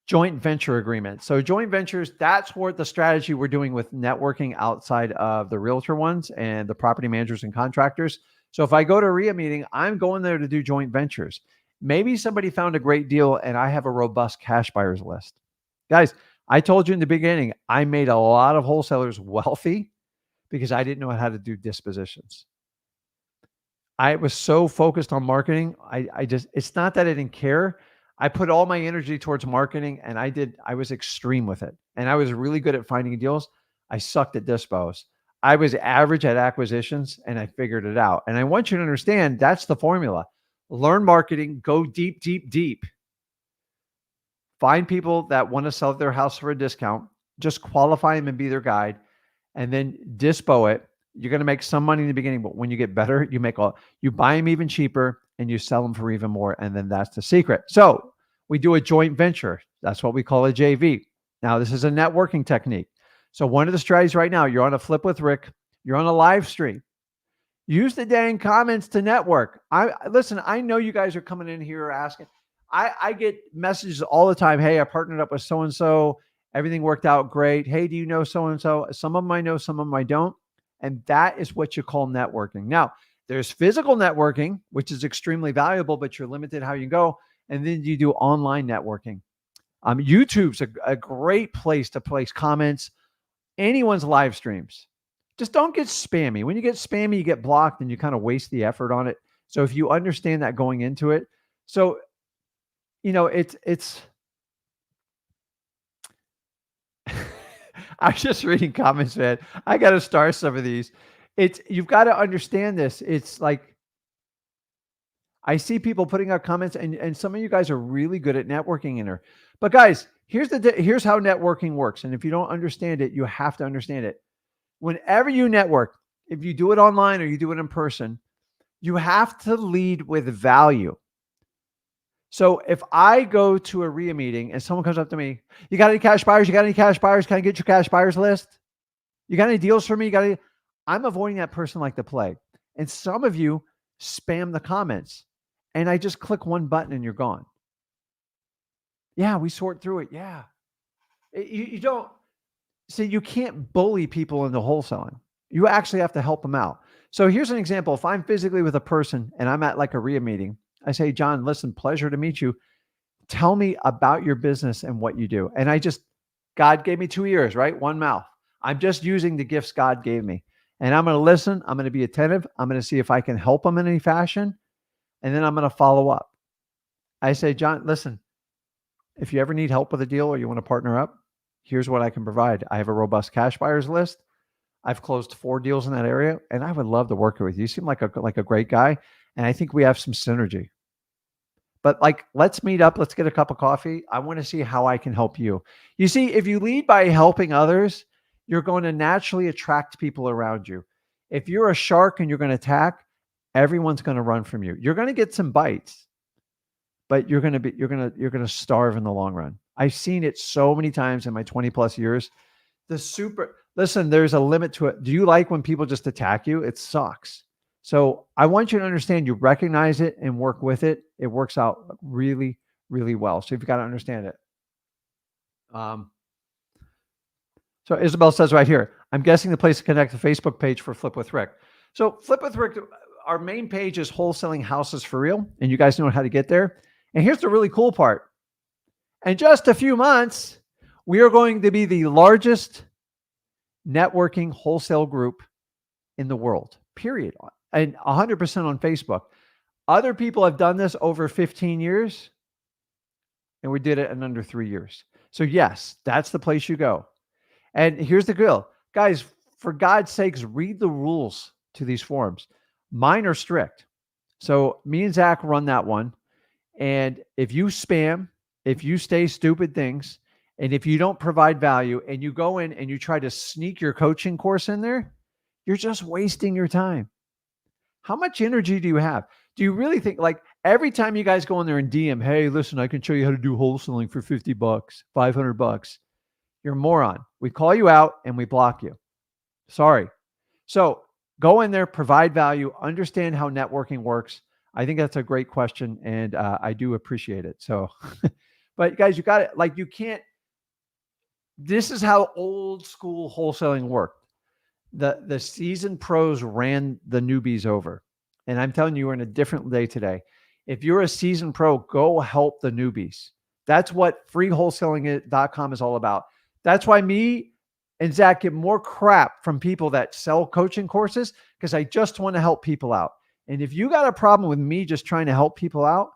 joint venture agreement. So joint ventures, that's what the strategy we're doing with networking outside of the realtor ones and the property managers and contractors. So if I go to a Ria meeting, I'm going there to do joint ventures. Maybe somebody found a great deal and I have a robust cash buyers list. Guys, I told you in the beginning, I made a lot of wholesalers wealthy because I didn't know how to do dispositions. I was so focused on marketing. It's not that I didn't care. I put all my energy towards marketing and I was extreme with it. And I was really good at finding deals. I sucked at dispos. I was average at acquisitions and I figured it out. And I want you to understand that's the formula. Learn marketing, go deep, deep, deep. Find people that want to sell their house for a discount. Just qualify them and be their guide. And then dispo it. You're going to make some money in the beginning, but when you get better, you buy them even cheaper and you sell them for even more. And then that's the secret. So we do a joint venture. That's what we call a JV. Now, this is a networking technique. So one of the strategies right now, you're on a Flip with Rick. You're on a live stream. Use the dang comments to network. Listen, I know you guys are coming in here asking. I get messages all the time. Hey, I partnered up with so-and-so. Everything worked out great. Hey, do you know so-and-so? Some of them I know, some of them I don't. And that is what you call networking. Now, there's physical networking, which is extremely valuable, but you're limited how you go. And then you do online networking. YouTube's a great place to place comments, anyone's live streams. Just don't get spammy. When you get spammy, you get blocked and you kind of waste the effort on it. So if you understand that going into it, so it's I was just reading comments, man. I got to star some of these. You've got to understand this. It's like I see people putting out comments, and some of you guys are really good at networking in there. But guys, here's how networking works. And if you don't understand it, you have to understand it. Whenever you network, if you do it online or you do it in person, you have to lead with value. So if I go to a Ria meeting and someone comes up to me, you got any cash buyers? You got any cash buyers? Can I get your cash buyers list? You got any deals for me? I'm avoiding that person like the plague. And some of you spam the comments and I just click one button and you're gone. Yeah, we sort through it. Yeah. You don't see, you can't bully people into wholesaling. You actually have to help them out. So here's an example. If I'm physically with a person and I'm at like a Ria meeting, I say, John, listen, pleasure to meet you. Tell me about your business and what you do. And God gave me 2 ears, right? One mouth. I'm just using the gifts God gave me. And I'm going to listen. I'm going to be attentive. I'm going to see if I can help them in any fashion. And then I'm going to follow up. I say, John, listen, if you ever need help with a deal or you want to partner up, here's what I can provide. I have a robust cash buyers list. I've closed 4 deals in that area, and I would love to work with you. You seem like a great guy, and I think we have some synergy. But let's meet up. Let's get a cup of coffee. I want to see how I can help you. You see, if you lead by helping others, you're going to naturally attract people around you. If you're a shark and you're going to attack, everyone's going to run from you. You're going to get some bites, but you're going to starve in the long run. I've seen it so many times in my 20 plus years. Listen, there's a limit to it. Do you like when people just attack you? It sucks. So I want you to understand, you recognize it and work with it. It works out really, really well. So you've got to understand it. So Isabel says right here, I'm guessing the place to connect the Facebook page for Flip with Rick. So Flip with Rick, our main page is Wholesaling Houses for Real. And you guys know how to get there. And here's the really cool part. In just a few months, we are going to be the largest networking wholesale group in the world, period. And 100% on Facebook. Other people have done this over 15 years, and we did it in under 3 years. So yes, that's the place you go. And here's the deal. Guys, for God's sakes, read the rules to these forums. Mine are strict. So me and Zach run that one. And if you spam, if you say stupid things, and if you don't provide value and you go in and you try to sneak your coaching course in there, you're just wasting your time. How much energy do you have? Do you really think, every time you guys go in there and DM, hey, listen, I can show you how to do wholesaling for $50, $500. You're a moron. We call you out and we block you. Sorry. So go in there, provide value, understand how networking works. I think that's a great question, and I do appreciate it. So, but guys, you got it. You can't. This is how old school wholesaling worked. The seasoned pros ran the newbies over. And I'm telling you, we're in a different day today. If you're a seasoned pro, go help the newbies. That's what freewholesaling.com is all about. That's why me and Zach get more crap from people that sell coaching courses, because I just want to help people out. And if you got a problem with me just trying to help people out,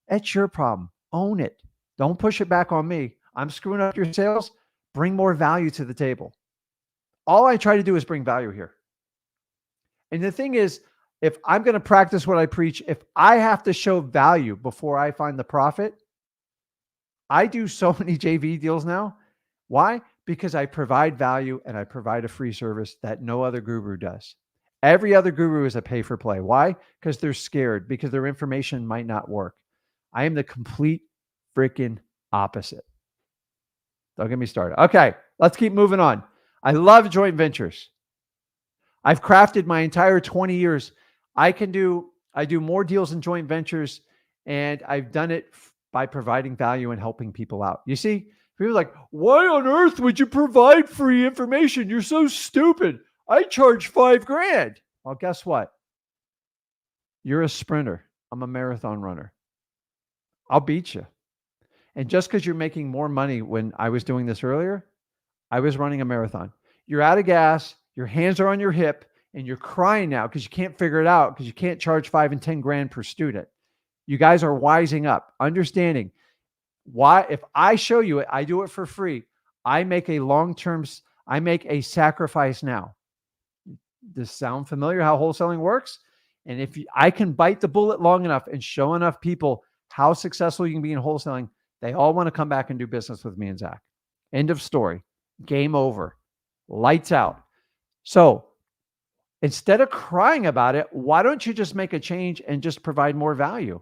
that's your problem. Own it. Don't push it back on me. I'm screwing up your sales. Bring more value to the table. All I try to do is bring value here. And the thing is, if I'm going to practice what I preach, if I have to show value before I find the profit, I do so many JV deals now. Why? Because I provide value and I provide a free service that no other guru does. Every other guru is a pay for play. Why? Because they're scared, because their information might not work. I am the complete freaking opposite. Don't get me started. Okay, let's keep moving on. I love joint ventures. I've crafted my entire 20 years. I do more deals in joint ventures, and I've done it by providing value and helping people out. You see, people are like, why on earth would you provide free information? You're so stupid. I charge $5,000. Well, guess what? You're a sprinter. I'm a marathon runner. I'll beat you. And just because you're making more money, when I was doing this earlier, I was running a marathon. You're out of gas, your hands are on your hip, and you're crying now because you can't figure it out because you can't charge 5 and 10 grand per student. You guys are wising up, understanding why. If I show you it, I do it for free. I make a sacrifice now. Does this sound familiar how wholesaling works? And if I can bite the bullet long enough and show enough people how successful you can be in wholesaling, they all want to come back and do business with me and Zach. End of story. Game over. Lights out. So instead of crying about it, why don't you just make a change and just provide more value?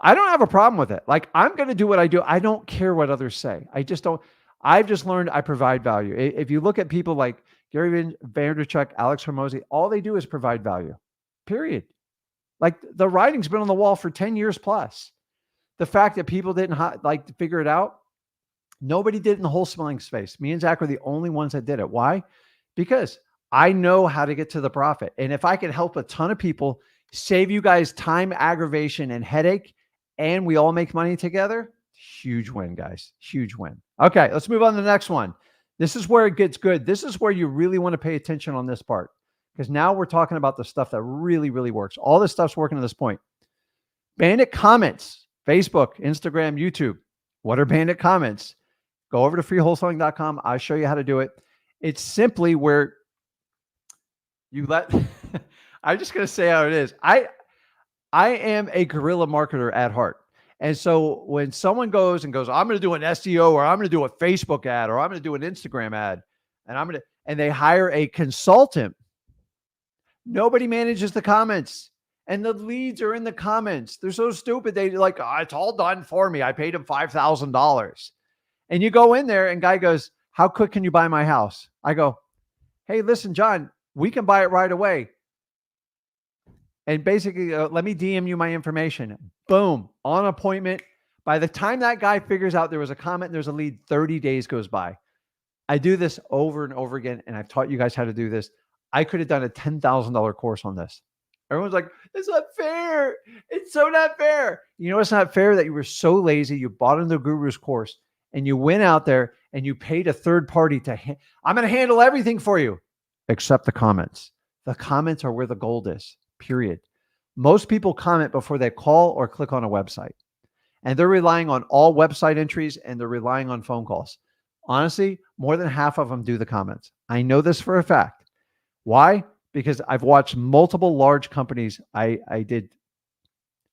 I don't have a problem with it. Like, I'm going to do what I do. I don't care what others say. I just don't. I've just learned I provide value. If you look at people like Gary Vaynerchuk, Alex Hormozi, all they do is provide value, period. Like, the writing's been on the wall for 10 years plus. The fact that people didn't figure it out, nobody did it in the wholesaling space. Me and Zach were the only ones that did it. Why? Because I know how to get to the profit. And if I can help a ton of people, save you guys time, aggravation, and headache, and we all make money together, huge win, guys. Huge win. Okay, let's move on to the next one. This is where it gets good. This is where you really want to pay attention on this part, because now we're talking about the stuff that really, really works. All this stuff's working to this point. Bandit comments, Facebook, Instagram, YouTube. What are bandit comments? Go over to freewholesaling.com. I'll show you how to do it. It's simply where you let, I'm just going to say how it is. I am a guerrilla marketer at heart. And so when someone goes, I'm going to do an SEO, or I'm going to do a Facebook ad, or I'm going to do an Instagram ad, and they hire a consultant, nobody manages the comments, and the leads are in the comments. They're so stupid. They like, oh, it's all done for me. I paid him $5,000. And you go in there and guy goes, how quick can you buy my house? I go, hey, listen, John, we can buy it right away. And basically, let me DM you my information. Boom, on appointment. By the time that guy figures out there was a comment and there's a lead, 30 days goes by. I do this over and over again, and I've taught you guys how to do this. I could have done a $10,000 course on this. Everyone's like, it's not fair. It's so not fair. You know, it's not fair that you were so lazy. You bought into the guru's course and you went out there and you paid a third party I'm going to handle everything for you, except the comments. The comments are where the gold is, period. Most people comment before they call or click on a website, and they're relying on all website entries, and they're relying on phone calls. Honestly, more than half of them do the comments. I know this for a fact. Why? Because I've watched multiple large companies. I did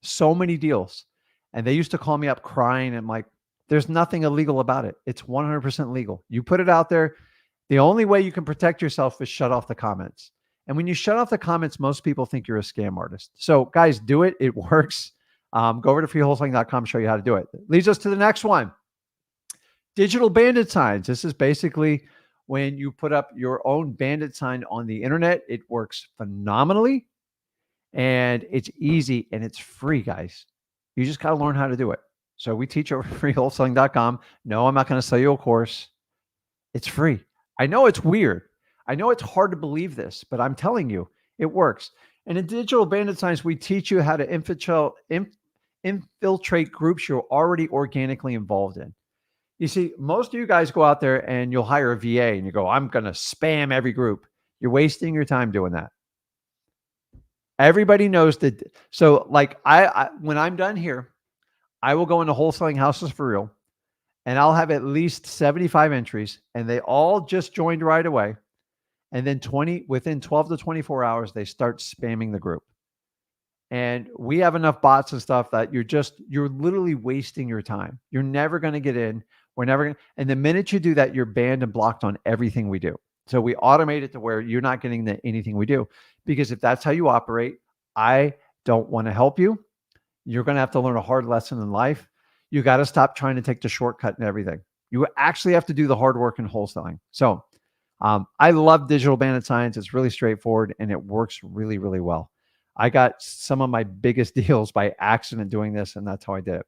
so many deals, and they used to call me up crying. And I'm like, there's nothing illegal about it. It's 100% legal. You put it out there. The only way you can protect yourself is shut off the comments. And when you shut off the comments, most people think you're a scam artist. So guys, do it. It works. Go over to freewholesaling.com, show you how to do it. Leads us to the next one. Digital bandit signs. This is basically when you put up your own bandit sign on the internet. It works phenomenally, and it's easy, and it's free, guys. You just got to learn how to do it. So we teach over freewholesaling.com. No, I'm not going to sell you a course. It's free. I know it's weird. I know it's hard to believe this, but I'm telling you, it works. And in digital bandit signs, we teach you how to infiltrate groups you're already organically involved in. You see, most of you guys go out there and you'll hire a VA and you go, I'm going to spam every group. You're wasting your time doing that. Everybody knows that. So like I when I'm done here, I will go into Wholesaling Houses for Real, and I'll have at least 75 entries, and they all just joined right away. And then within 12 to 24 hours, they start spamming the group. And we have enough bots and stuff that you're literally wasting your time. You're never going to get in. And the minute you do that, you're banned and blocked on everything we do. So we automate it to where you're not getting anything we do, because if that's how you operate, I don't want to help you. You're going to have to learn a hard lesson in life. You got to stop trying to take the shortcut and everything. You actually have to do the hard work in wholesaling. So I love digital bandit signs. It's really straightforward, and it works really, really well. I got some of my biggest deals by accident doing this, and that's how I did it.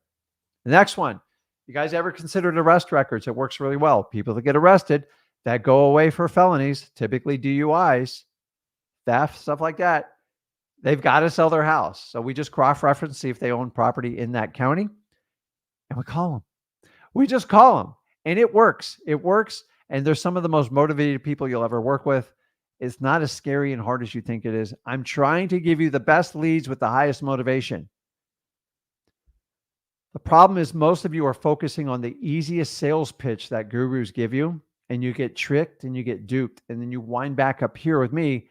The next one, you guys ever considered arrest records? It works really well. People that get arrested that go away for felonies, typically DUIs, theft, stuff like that, they've got to sell their house. So we just cross-reference, see if they own property in that county. and we call them. We just call them, and it works. It works. And they're some of the most motivated people you'll ever work with. It's not as scary and hard as you think it is. I'm trying to give you the best leads with the highest motivation. The problem is most of you are focusing on the easiest sales pitch that gurus give you, and you get tricked and you get duped. And then you wind back up here with me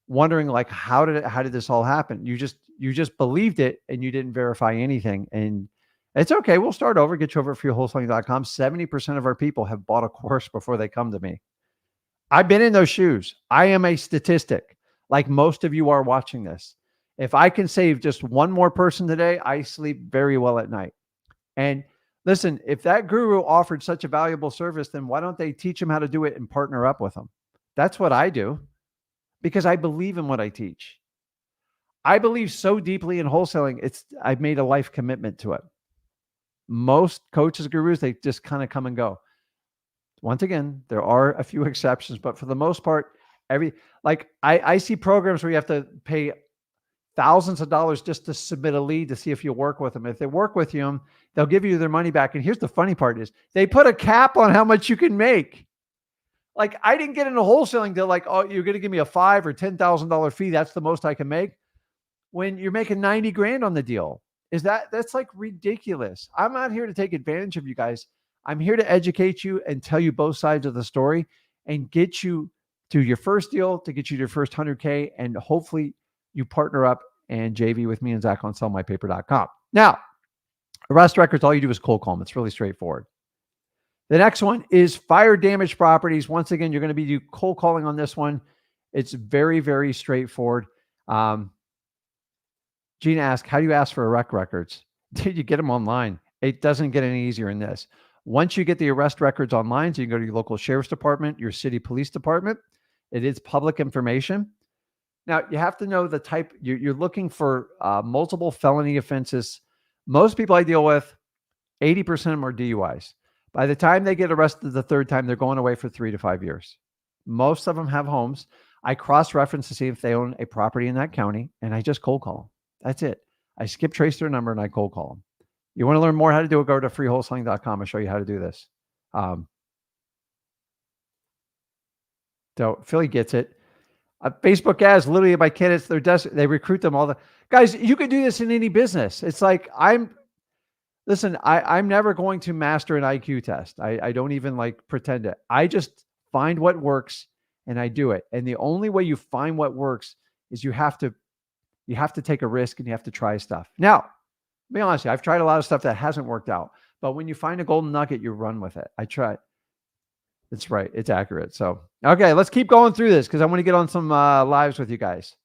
wondering like, how did this all happen? You just believed it and you didn't verify anything. And it's okay. We'll start over, get you over at freewholesaling.com. 70% of our people have bought a course before they come to me. I've been in those shoes. I am a statistic, like most of you are watching this. If I can save just one more person today, I sleep very well at night. And listen, if that guru offered such a valuable service, then why don't they teach them how to do it and partner up with them? That's what I do because I believe in what I teach. I believe so deeply in wholesaling. I've made a life commitment to it. Most coaches, gurus, they just kind of come and go. Once again, there are a few exceptions, but for the most part, I see programs where you have to pay thousands of dollars just to submit a lead to see if you'll work with them. If they work with you, they'll give you their money back. And here's the funny part is they put a cap on how much you can make. Like I didn't get into wholesaling to like, oh, you're going to give me a $5,000 or $10,000 fee. That's the most I can make. When you're making 90 grand on the deal, that's like ridiculous. I'm not here to take advantage of you guys. I'm here to educate you and tell you both sides of the story and get you to your first deal, to get you to your first 100K. And hopefully you partner up and JV with me and Zach on sellmypaper.com. Now, arrest records, all you do is cold call them. It's really straightforward. The next one is fire damage properties. Once again, you're going to be cold calling on this one. It's very, very straightforward. Gina asked, how do you ask for arrest records? Dude, you get them online. It doesn't get any easier than this. Once you get the arrest records online, so you can go to your local sheriff's department, your city police department. It is public information. Now, you have to know the type. You're looking for multiple felony offenses. Most people I deal with, 80% of them are DUIs. By the time they get arrested the third time, they're going away for 3 to 5 years. Most of them have homes. I cross-reference to see if they own a property in that county, and I just cold call them. That's it. I skip trace their number and I cold call them. You want to learn more how to do it, go to freewholesaling.com. I'll show you how to do this. So Philly gets it. Facebook ads, literally my candidates, they recruit them all the guys. You could do this in any business. It's like I'm never going to master an IQ test. I don't even like pretend it. I just find what works and I do it. And the only way you find what works is you have to take a risk and you have to try stuff. Now, to be honest, I've tried a lot of stuff that hasn't worked out, but when you find a golden nugget, you run with it. I try. It's right. It's accurate. So, okay, let's keep going through this because I want to get on some lives with you guys.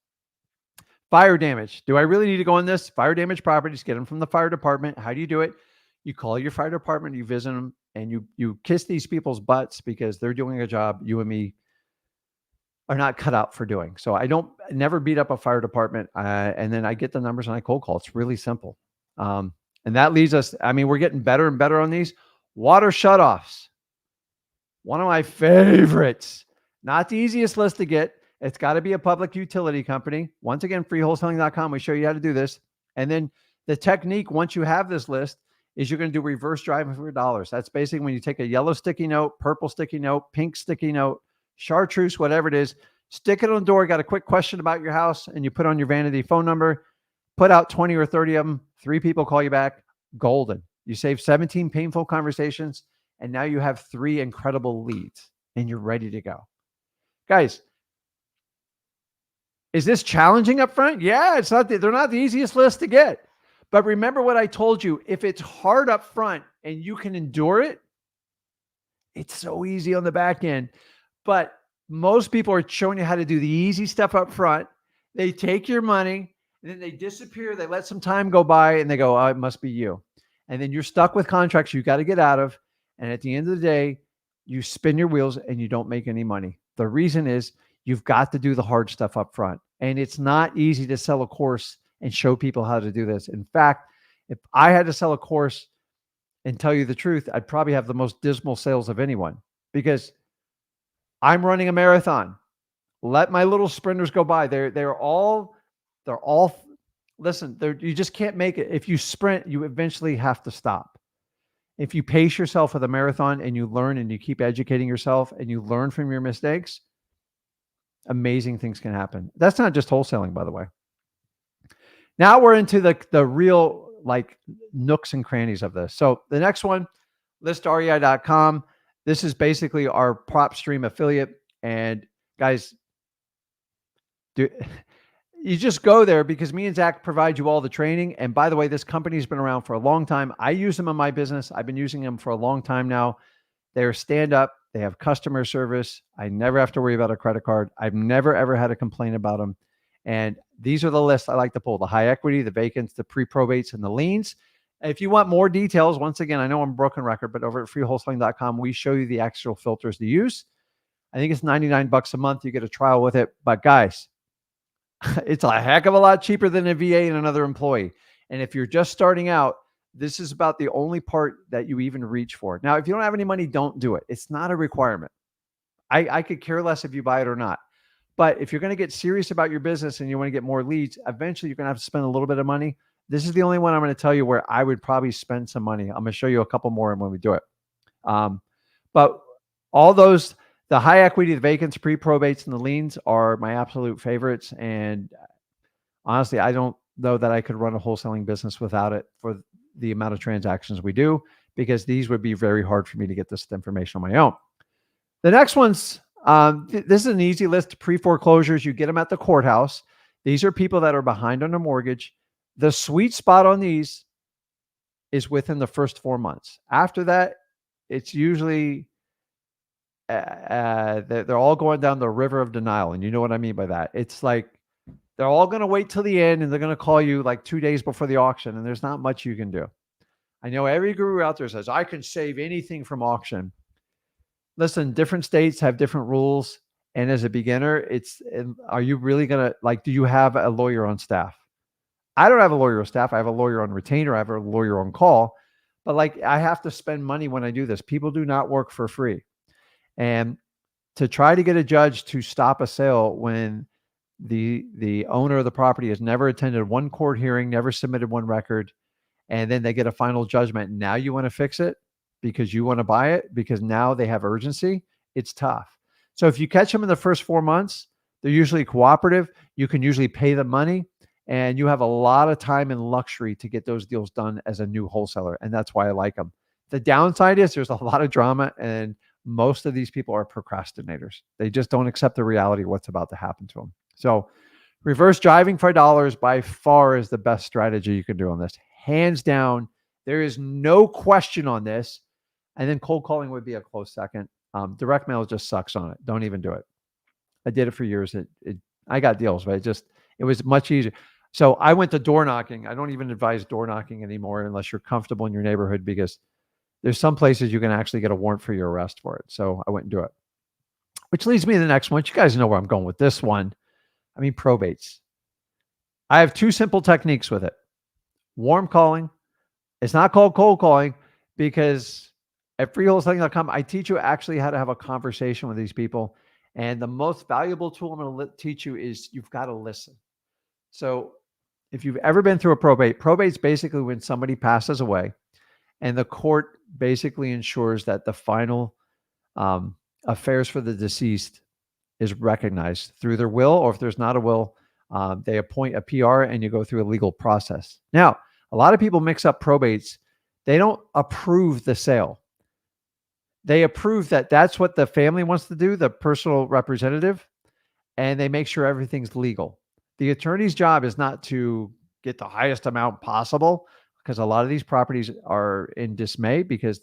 Fire damage. Do I really need to go on this? Fire damage properties, get them from the fire department. How do you do it? You call your fire department, you visit them, and you kiss these people's butts because they're doing a job you and me are not cut out for doing. So I never beat up a fire department. And then I get the numbers and I cold call. It's really simple. And that leads us, we're getting better and better on these. Water shutoffs. One of my favorites. Not the easiest list to get. It's got to be a public utility company. Once again, freewholesaling.com. We show you how to do this. And then the technique, once you have this list, is you're going to do reverse driving for your dollars. That's basically when you take a yellow sticky note, purple sticky note, pink sticky note, chartreuse, whatever it is, stick it on the door, got a quick question about your house, and you put on your vanity phone number, put out 20 or 30 of them, 3 people call you back, golden. You save 17 painful conversations, and now you have 3 incredible leads, and you're ready to go. Guys, is this challenging up front? Yeah, they're not the easiest list to get. But remember what I told you, if it's hard up front and you can endure it, it's so easy on the back end. But most people are showing you how to do the easy stuff up front. They take your money and then they disappear. They let some time go by and they go, oh, it must be you. And then you're stuck with contracts you got to get out of. And at the end of the day, you spin your wheels and you don't make any money. The reason is you've got to do the hard stuff up front. And it's not easy to sell a course and show people how to do this. In fact, if I had to sell a course and tell you the truth, I'd probably have the most dismal sales of anyone because I'm running a marathon. Let my little sprinters go by. They're all listen, you just can't make it. If you sprint, you eventually have to stop. If you pace yourself with a marathon and you learn and you keep educating yourself and you learn from your mistakes, amazing things can happen. That's not just wholesaling, by the way. Now we're into the real like nooks and crannies of this. So the next one, ListREI.com. This is basically our PropStream affiliate. And guys, you just go there because me and Zach provide you all the training. And by the way, this company's been around for a long time. I use them in my business. I've been using them for a long time now. They're stand up. They have customer service. I never have to worry about a credit card. I've never, ever had a complaint about them. And these are the lists I like to pull: the high equity, the vacants, the pre-probates, and the liens. If you want more details, once again, I know I'm a broken record, but over at freewholesaling.com, we show you the actual filters to use. I think it's $99 a month. You get a trial with it. But guys, it's a heck of a lot cheaper than a VA and another employee. And if you're just starting out, this is about the only part that you even reach for. Now, if you don't have any money, don't do it. It's not a requirement. I could care less if you buy it or not. But if you're going to get serious about your business and you want to get more leads, eventually you're going to have to spend a little bit of money. This is the only one I'm going to tell you where I would probably spend some money. I'm going to show you a couple more when we do it. But all those, the high equity, the vacants, pre-probates, and the liens are my absolute favorites. And honestly, I don't know that I could run a wholesaling business without it for the amount of transactions we do, because these would be very hard for me to get this information on my own. The next one's, this is an easy list. Pre-foreclosures, you get them at the courthouse. These are people that are behind on their mortgage. The sweet spot on these is within the first 4 months. After that, it's usually, they're all going down the river of denial. And you know what I mean by that. It's like, they're all going to wait till the end and they're going to call you like 2 days before the auction. And there's not much you can do. I know every guru out there says, I can save anything from auction. Listen, different states have different rules. And as a beginner, are you really going to, like, do you have a lawyer on staff? I don't have a lawyer on staff. I have a lawyer on retainer. I have a lawyer on call. But like, I have to spend money when I do this. People do not work for free. And to try to get a judge to stop a sale when the owner of the property has never attended one court hearing, never submitted one record, and then they get a final judgment. Now you want to fix it because you want to buy it because now they have urgency. It's tough. So if you catch them in the first 4 months, they're usually cooperative. You can usually pay the money and you have a lot of time and luxury to get those deals done as a new wholesaler. And that's why I like them. The downside is there's a lot of drama, and most of these people are procrastinators. They just don't accept the reality of what's about to happen to them. So reverse driving for dollars by far is the best strategy you can do on this. Hands down, there is no question on this. And then cold calling would be a close second. Direct mail just sucks on it. Don't even do it. I did it for years. I got deals, but it was much easier. So I went to door knocking. I don't even advise door knocking anymore unless you're comfortable in your neighborhood, because there's some places you can actually get a warrant for your arrest for it. So I went and do it. Which leads me to the next one. You guys know where I'm going with this one. Probates. I have two simple techniques with it. Warm calling. It's not called cold calling, because at freewholesaling.com, I teach you actually how to have a conversation with these people. And the most valuable tool I'm going to teach you is you've got to listen. So if you've ever been through a probate, probate's basically when somebody passes away and the court basically ensures that the final affairs for the deceased is recognized through their will, or if there's not a will, they appoint a PR and you go through a legal process. Now, a lot of people mix up probates. They don't approve the sale. They approve that that's what the family wants to do, the personal representative, and they make sure everything's legal. The attorney's job is not to get the highest amount possible, because a lot of these properties are in dismay, because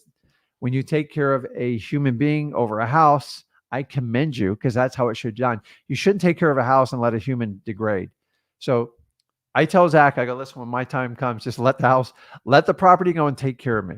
when you take care of a human being over a house, I commend you, because that's how it should be done. You shouldn't take care of a house and let a human degrade. So I tell Zach, I go, listen, when my time comes, just let the property go and take care of me.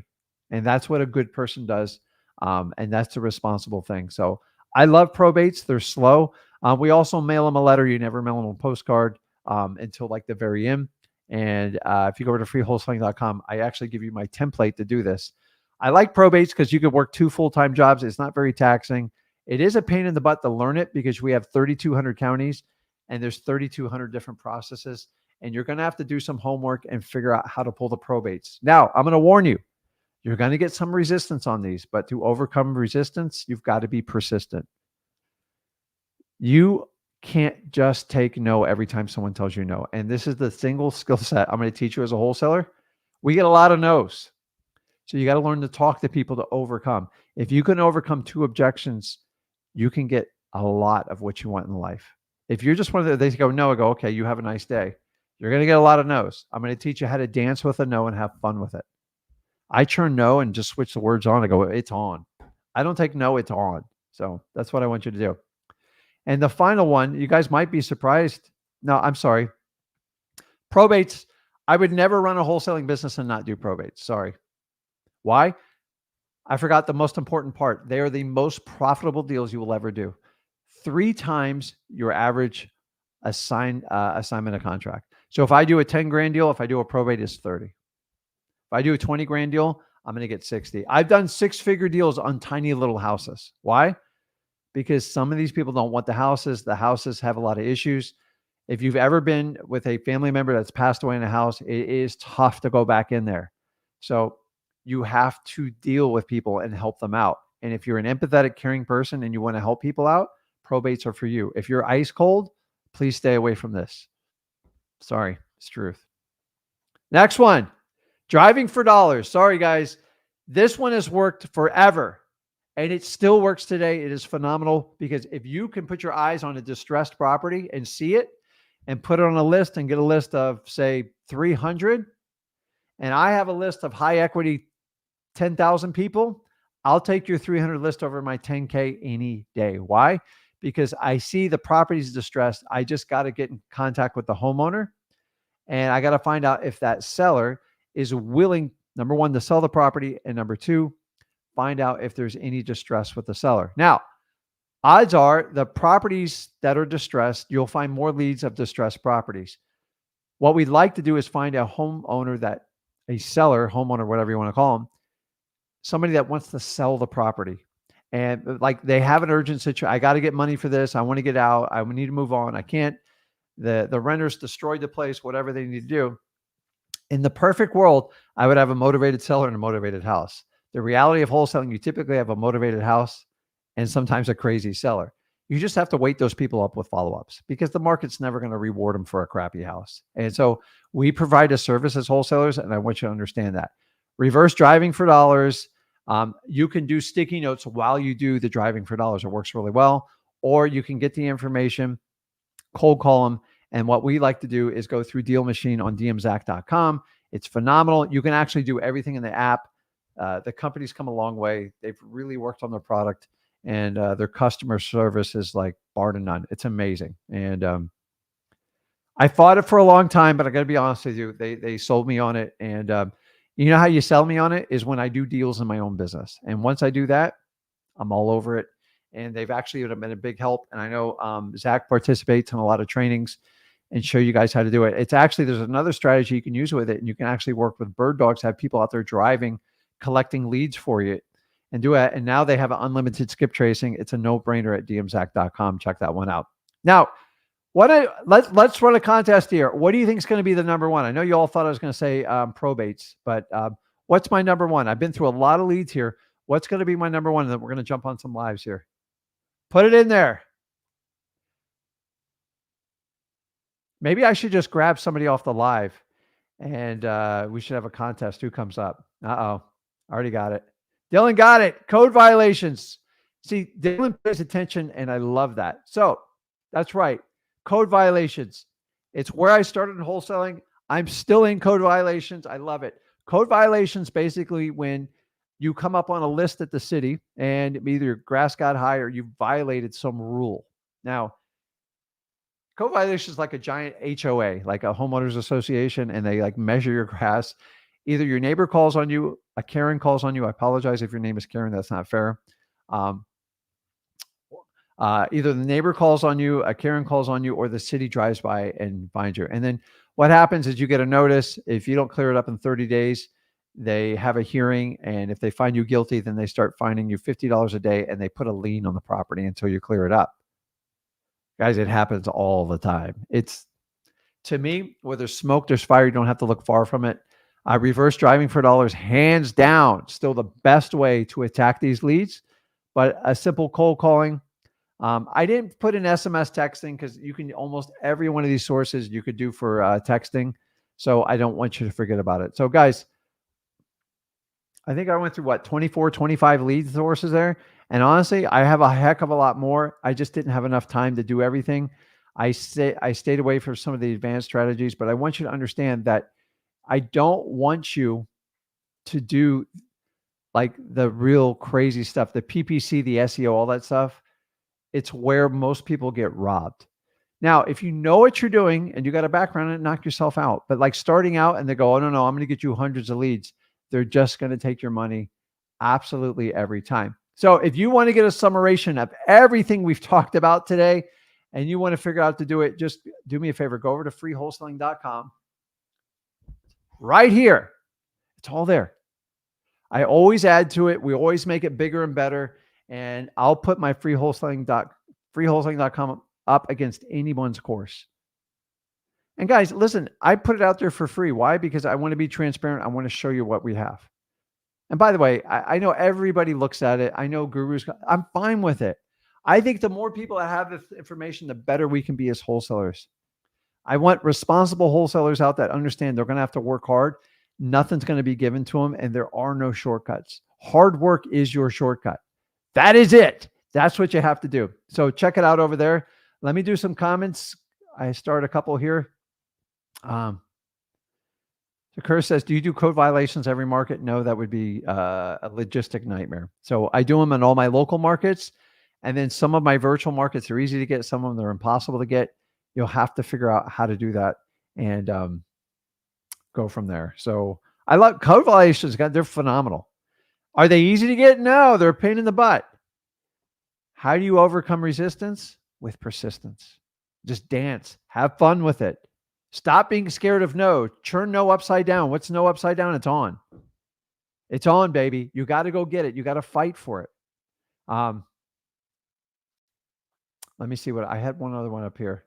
And that's what a good person does. And that's the responsible thing. So I love probates. They're slow. We also mail them a letter. You never mail them a postcard until like the very end. And if you go over to freewholesaling.com, I actually give you my template to do this. I like probates because you could work 2 full-time jobs. It's not very taxing. It is a pain in the butt to learn it, because we have 3,200 counties and there's 3,200 different processes. And you're going to have to do some homework and figure out how to pull the probates. Now, I'm going to warn you, You're going to get some resistance on these, but to overcome resistance, you've got to be persistent. You can't just take no every time someone tells you no. And this is the single skill set I'm going to teach you as a wholesaler. We get a lot of no's. So you got to learn to talk to people to overcome. If you can overcome 2 objections, you can get a lot of what you want in life. If you're just one of the, they go no, I go, okay, you have a nice day. You're going to get a lot of no's. I'm going to teach you how to dance with a no and have fun with it. I turn no and just switch the words on. I go, it's on. I don't take no, it's on. So that's what I want you to do. And the final one, you guys might be surprised. No, I'm sorry. Probates. I would never run a wholesaling business and not do probates. Sorry. Why? I forgot the most important part. They are the most profitable deals you will ever do. 3 times your average assignment of contract. So if I do a 10 grand deal, if I do a probate, it's 30. If I do a 20 grand deal, I'm going to get 60. I've done 6-figure deals on tiny little houses. Why? Because some of these people don't want the houses. The houses have a lot of issues. If you've ever been with a family member that's passed away in a house, it is tough to go back in there. So you have to deal with people and help them out. And if you're an empathetic, caring person and you want to help people out, probates are for you. If you're ice cold, please stay away from this. Sorry, it's truth. Next one, driving for dollars. Sorry, guys. This one has worked forever and it still works today. It is phenomenal because if you can put your eyes on a distressed property and see it and put it on a list and get a list of, say, 300, and I have a list of high equity 10,000 people, I'll take your 300 list over my 10K any day. Why? Because I see the property's distressed. I just got to get in contact with the homeowner and I got to find out if that seller is willing, number 1, to sell the property, and number 2, find out if there's any distress with the seller. Now, odds are the properties that are distressed, you'll find more leads of distressed properties. What we'd like to do is find a homeowner that, a seller, homeowner, whatever you want to call them, somebody that wants to sell the property. And like they have an urgent situation. I got to get money for this. I want to get out. I need to move on. I can't. The renters destroyed the place, whatever they need to do. In the perfect world, I would have a motivated seller and a motivated house. The reality of wholesaling, you typically have a motivated house and sometimes a crazy seller. You just have to wait those people up with follow-ups because the market's never going to reward them for a crappy house. And so we provide a service as wholesalers, and I want you to understand that. Reverse driving for dollars. You can do sticky notes while you do the driving for dollars. It works really well. Or you can get the information, cold call them. And what we like to do is go through Deal Machine on dmzach.com. It's phenomenal. You can actually do everything in the app. The company's come a long way. They've really worked on their product, and their customer service is like bar to none. It's amazing. And I fought it for a long time, but I got to be honest with you, they sold me on it. And you know how you sell me on it is when I do deals in my own business. And once I do that, I'm all over it. And they've actually been a big help. And I know Zach participates in a lot of trainings and show you guys how to do it. It's actually, there's another strategy you can use with it. And you can actually work with bird dogs, have people out there driving, collecting leads for you and do it. And now they have an unlimited skip tracing. It's a no-brainer at dmzach.com. Check that one out. Now, let's run a contest here. What do you think is going to be the number 1? I know you all thought I was going to say probates, but what's my number 1? I've been through a lot of leads here. What's going to be my number 1? And then we're going to jump on some lives here. Put it in there. Maybe I should just grab somebody off the live and we should have a contest. Who comes up? Uh-oh. Already got it. Dylan got it. Code violations. See, Dylan pays attention and I love that. So that's right. Code violations. It's where I started in wholesaling. I'm still in code violations. I love it. Code violations, basically when you come up on a list at the city and either your grass got high or you violated some rule. Now, code violation is like a giant HOA, like a homeowners association, and they like measure your grass. Either your neighbor calls on you, a Karen calls on you. I apologize if your name is Karen. That's not fair. Either the neighbor calls on you, a Karen calls on you, or the city drives by and finds you. And then what happens is you get a notice. If you don't clear it up in 30 days, they have a hearing. And if they find you guilty, then they start fining you $50 a day and they put a lien on the property until you clear it up. Guys, it happens all the time. It's, to me, where there's smoke, there's fire. You don't have to look far from it. Reverse driving for dollars, hands down, still the best way to attack these leads. But a simple cold calling. I didn't put in SMS texting because you can almost every one of these sources you could do for texting. So I don't want you to forget about it. So guys, I think I went through 24, 25 lead sources there. And honestly, I have a heck of a lot more. I just didn't have enough time to do everything. I stayed away from some of the advanced strategies, but I want you to understand that I don't want you to do like the real crazy stuff, the PPC, the SEO, all that stuff. It's where most people get robbed. Now, if you know what you're doing and you got a background in it, knock yourself out. But like starting out and they go, oh, no, I'm going to get you hundreds of leads. They're just going to take your money absolutely every time. So if you want to get a summation of everything we've talked about today and you want to figure out how to do it, just do me a favor. Go over to freewholesaling.com. Right here. It's all there. I always add to it. We always make it bigger and better. And I'll put my freewholesaling.com up against anyone's course. And guys, listen, I put it out there for free. Why? Because I want to be transparent. I want to show you what we have. And by the way, I know everybody looks at it. I know gurus. I'm fine with it. I think the more people that have this information, the better we can be as wholesalers. I want responsible wholesalers out that understand they're going to have to work hard. Nothing's going to be given to them, and there are no shortcuts. Hard work is your shortcut. That is it. That's what you have to do. So check it out over there. Let me do some comments. I start a couple here. So Kerr says, do you do code violations every market? No, that would be a logistic nightmare. So I do them in all my local markets. And then some of my virtual markets are easy to get. Some of them are impossible to get. You'll have to figure out how to do that and go from there. So I love code violations. They're phenomenal. Are they easy to get? No, they're a pain in the butt. How do you overcome resistance? With persistence. Just dance. Have fun with it. Stop being scared of no. Turn no upside down. What's no upside down? It's on. It's on, baby. You got to go get it. You got to fight for it. Let me see what I had. One other one up here.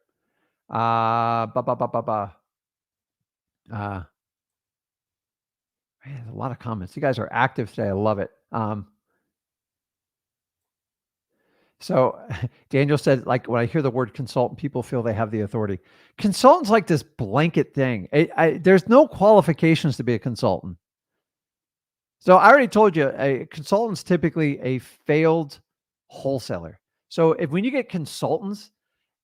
Man, a lot of comments. You guys are active today. I love it. So Daniel said, like, when I hear the word consultant, people feel they have the authority. Consultant's like this blanket thing. There's no qualifications to be a consultant. So I already told you, a consultant's typically a failed wholesaler. So when you get consultants,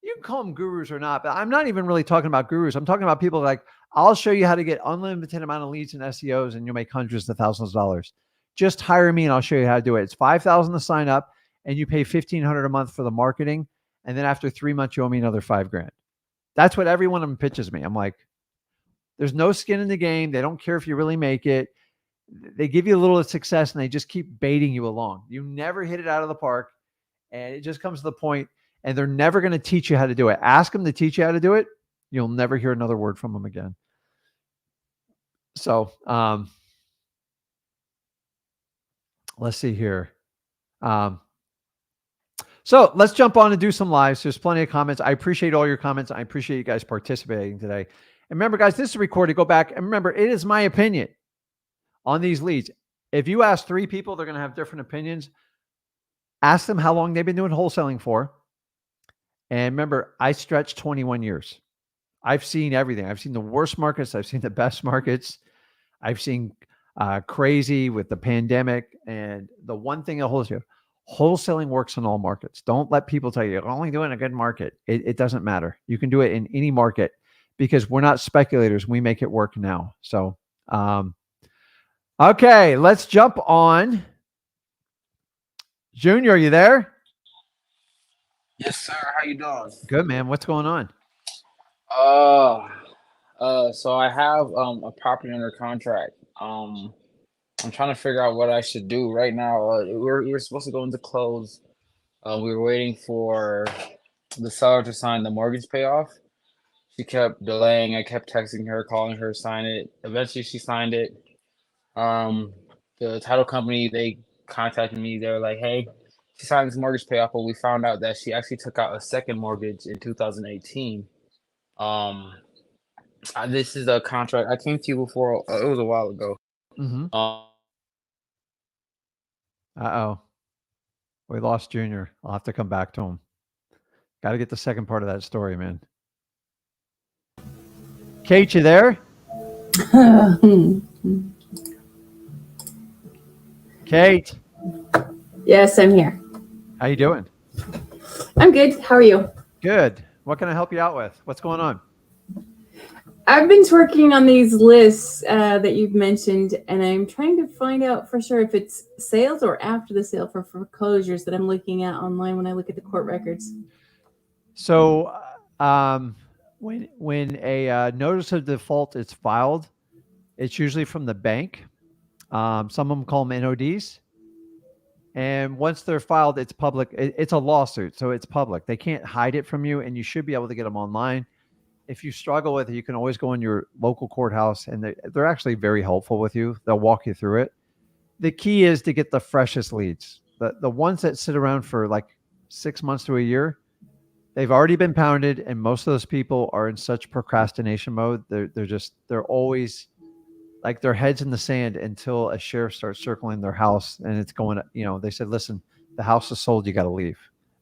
you can call them gurus or not, but I'm not even really talking about gurus. I'm talking about people like, I'll show you how to get unlimited amount of leads and SEOs and you'll make hundreds of thousands of dollars. Just hire me and I'll show you how to do it. It's $5,000 to sign up and you pay $1,500 a month for the marketing. And then after 3 months, you owe me another $5,000. That's what every one of them pitches me. I'm like, there's no skin in the game. They don't care if you really make it. They give you a little success and they just keep baiting you along. You never hit it out of the park. And it just comes to the point, and they're never going to teach you how to do it. Ask them to teach you how to do it. You'll never hear another word from them again. So let's see here. So let's jump on and do some lives. There's plenty of comments. I appreciate all your comments. I appreciate you guys participating today. And remember, guys, this is recorded. Go back. And remember, it is my opinion on these leads. If you ask 3 people, they're going to have different opinions. Ask them how long they've been doing wholesaling for. And remember, I stretched 21 years. I've seen everything. I've seen the worst markets. I've seen the best markets. I've seen crazy with the pandemic. And the one thing that wholesaling works in all markets. Don't let people tell you you're only doing a good market. It doesn't matter. You can do it in any market because we're not speculators. We make it work now. So, okay, let's jump on. Junior, are you there? Yes, sir. How you doing? Good, man. What's going on? So I have a property under contract. I'm trying to figure out what I should do right now. We were supposed to go into close. We were waiting for the seller to sign the mortgage payoff. She kept delaying. I kept texting her, calling her, sign it. Eventually, she signed it. The title company, they contacted me. They were like, "Hey, she signed this mortgage payoff," but we found out that she actually took out a second mortgage in 2018. Um, This is a contract. I came to you before. It was a while ago. Mm-hmm. Uh-oh. We lost Junior. I'll have to come back to him. Got to get the second part of that story, man. Kate, you there? Kate. Yes, I'm here. How you doing? I'm good. How are you? Good. What can I help you out with? What's going on? I've been working on these lists that you've mentioned, and I'm trying to find out for sure if it's sales or after the sale for foreclosures that I'm looking at online when I look at the court records. So when a notice of default is filed, it's usually from the bank. Some of them call them NODs. And once they're filed, it's public. It's a lawsuit, so it's public. They can't hide it from you, and you should be able to get them online. If you struggle with it, you can always go in your local courthouse, and they're actually very helpful with you. They'll walk you through it. The key is to get the freshest leads. The ones that sit around for like 6 months to a year, they've already been pounded, and most of those people are in such procrastination mode. They're always like their heads in the sand until a sheriff starts circling their house and it's going, they said, listen, the house is sold. You got to leave.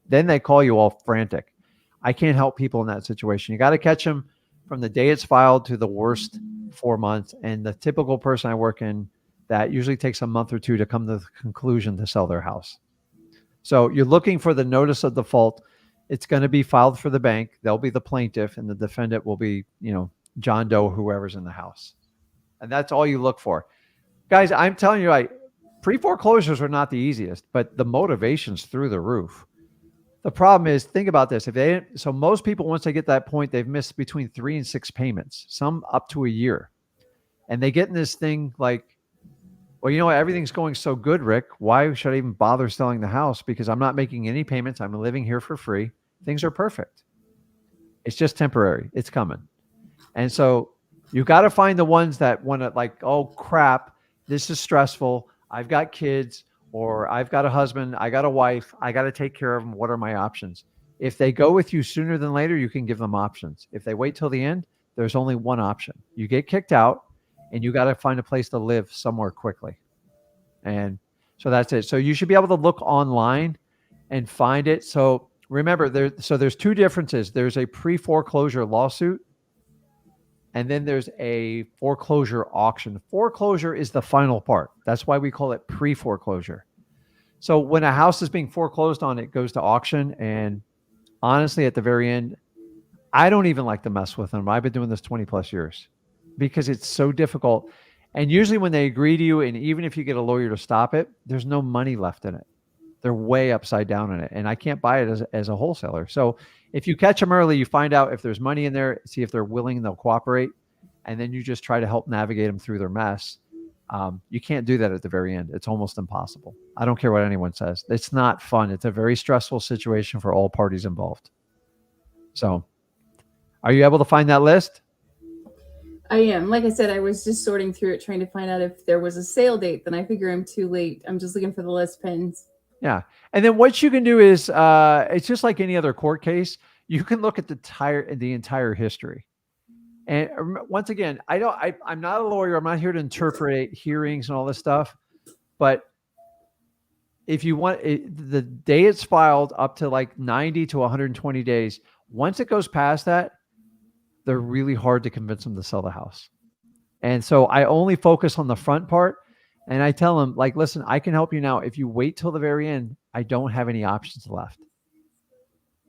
Then they call you all frantic. I can't help people in that situation. You got to catch them from the day it's filed to the worst 4 months. And the typical person I work in, that usually takes a month or two to come to the conclusion to sell their house. So you're looking for the notice of default. It's going to be filed for the bank. They'll be the plaintiff, and the defendant will be, John Doe, whoever's in the house. And that's all you look for. Guys, I'm telling you, pre-foreclosures are not the easiest, but the motivation's through the roof. The problem is, think about this. So most people, once they get that point, they've missed between 3 and 6 payments, some up to a year. And they get in this thing like, well, you know what? Everything's going so good, Rick. Why should I even bother selling the house? Because I'm not making any payments. I'm living here for free. Things are perfect. It's just temporary. It's coming. And so you got to find the ones that want to like, oh crap, this is stressful. I've got kids, or I've got a husband. I got a wife. I got to take care of them. What are my options? If they go with you sooner than later, you can give them options. If they wait till the end, there's only one option. You get kicked out, and you got to find a place to live somewhere quickly. And so that's it. So you should be able to look online and find it. So remember, there's 2 differences. There's a pre-foreclosure lawsuit, and then there's a foreclosure auction. Foreclosure is the final part. That's why we call it pre-foreclosure. So when a house is being foreclosed on, it goes to auction. And honestly, at the very end, I don't even like to mess with them. I've been doing this 20 plus years because it's so difficult. And usually when they agree to you, and even if you get a lawyer to stop it, there's no money left in it. They're way upside down in it. And I can't buy it as a wholesaler. So if you catch them early, you find out if there's money in there, see if they're willing, they'll cooperate. And then you just try to help navigate them through their mess. You can't do that at the very end. It's almost impossible. I don't care what anyone says. It's not fun. It's a very stressful situation for all parties involved. So are you able to find that list? I am. Like I said, I was just sorting through it, trying to find out if there was a sale date. Then I figure I'm too late. I'm just looking for the list pins. Yeah. And then what you can do is, it's just like any other court case. You can look at the entire history. And once again, I'm not a lawyer. I'm not here to interpret hearings and all this stuff. But if you want the day it's filed up to like 90 to 120 days, once it goes past that, they're really hard to convince them to sell the house. And so I only focus on the front part. And I tell them, like, listen, I can help you now. If you wait till the very end, I don't have any options left.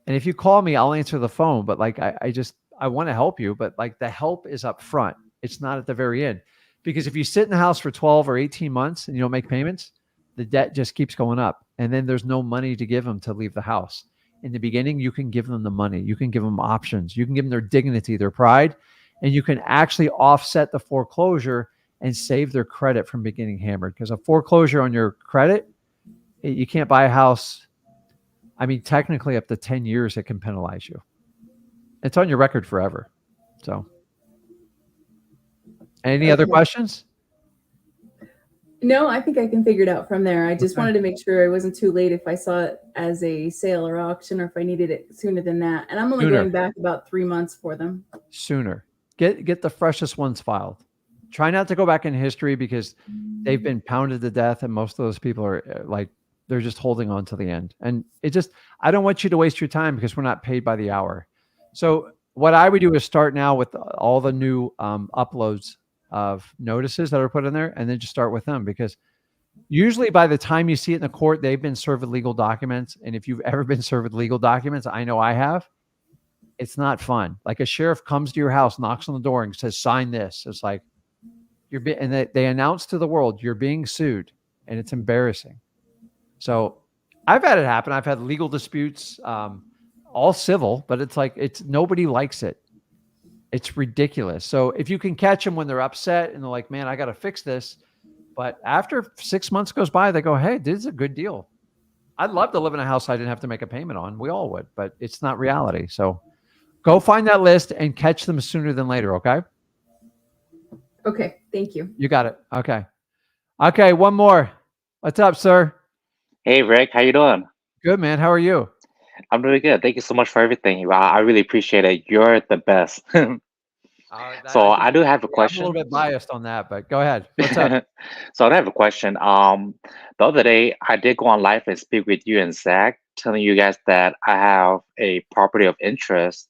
And if you call me, I'll answer the phone. But like, I want to help you. But like, the help is up front. It's not at the very end. Because if you sit in the house for 12 or 18 months and you don't make payments, the debt just keeps going up. And then there's no money to give them to leave the house. In the beginning, you can give them the money. You can give them options. You can give them their dignity, their pride. And you can actually offset the foreclosure and save their credit from getting hammered. Because a foreclosure on your credit, you can't buy a house. I mean, technically up to 10 years, it can penalize you. It's on your record forever. So any other questions? No, I think I can figure it out from there. I just wanted to make sure I wasn't too late if I saw it as a sale or auction, or if I needed it sooner than that. And I'm only going back about 3 months for them. Sooner. Get the freshest ones filed. Try not to go back in history because they've been pounded to death, and most of those people are like, they're just holding on to the end. And I don't want you to waste your time because we're not paid by the hour. So what I would do is start now with all the new uploads of notices that are put in there, and then just start with them, because usually by the time you see it in the court, they've been served with legal documents. And if you've ever been served with legal documents, I know I have, it's not fun. Like a sheriff comes to your house, knocks on the door and says, sign this. It's like, and they announce to the world, you're being sued, and it's embarrassing. So I've had it happen. I've had legal disputes, all civil, but it's like, nobody likes it. It's ridiculous. So if you can catch them when they're upset and they're like, man, I got to fix this. But after 6 months goes by, they go, hey, this is a good deal. I'd love to live in a house I didn't have to make a payment on. We all would, but it's not reality. So go find that list and catch them sooner than later. Okay. Okay. Thank you. You got it. Okay. Okay. One more. What's up, sir? Hey, Rick, how you doing? Good, man. How are you? I'm really good. Thank you so much for everything. I really appreciate it. You're the best. So I do have a I'm a question. little bit biased on that, but go ahead. What's up? So I have a question. The other day I did go on live and speak with you and Zach, telling you guys that I have a property of interest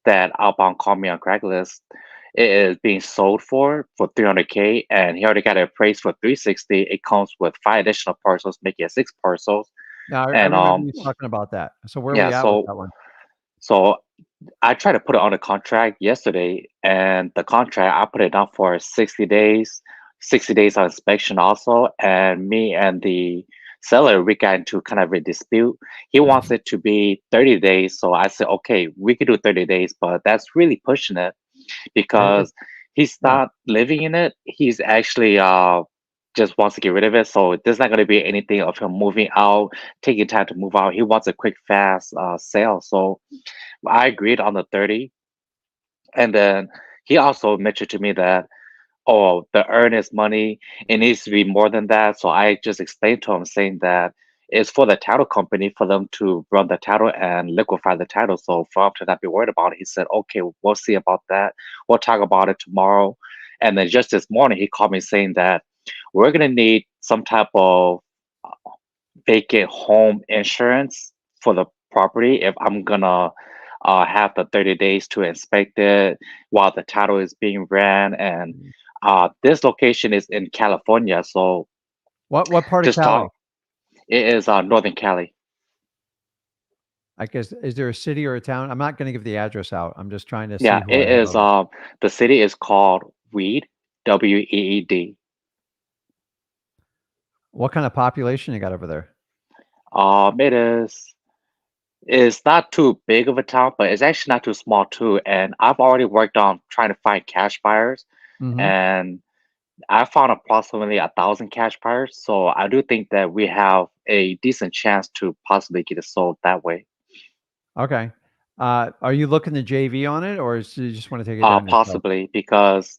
that Outbound called me on Craigslist. It is being sold for $300K, and he already got it appraised for $360. It comes with 5 additional parcels, making it 6 parcels. Now, I And remember you talking about that. So where are we at with that one? So I tried to put it on a contract yesterday, and the contract, I put it down for 60 days, 60 days on inspection also. And me and the seller, we got into kind of a dispute. He wants it to be 30 days. So I said, okay, we could do 30 days, but that's really pushing it because he's not living in it. He's actually just wants to get rid of it. So there's not going to be anything of him moving out, taking time to move out. He wants a quick, fast sale. So I agreed on the 30. And then he also mentioned to me that, oh, the earnest money, it needs to be more than that. So I just explained to him saying that it's for the title company for them to run the title and liquefy the title. So for him to not be worried about it, he said, okay, we'll see about that. We'll talk about it tomorrow. And then just this morning, he called me saying that we're going to need some type of vacant home insurance for the property if I'm going to have the 30 days to inspect it while the title is being ran. And this location is in California. So what part of Cali? It is Northern Cali. I guess, is there a city or a town? I'm not going to give the address out. I'm just trying to see. Yeah, it is. The city is called Weed, W-E-E-D. What kind of population you got over there? It's not too big of a town, but it's actually not too small too. And I've already worked on trying to find cash buyers, and I found approximately 1,000 cash buyers. So I do think that we have a decent chance to possibly get it sold that way. Okay. Are you looking to JV on it, or do you just want to take it down? Possibly, because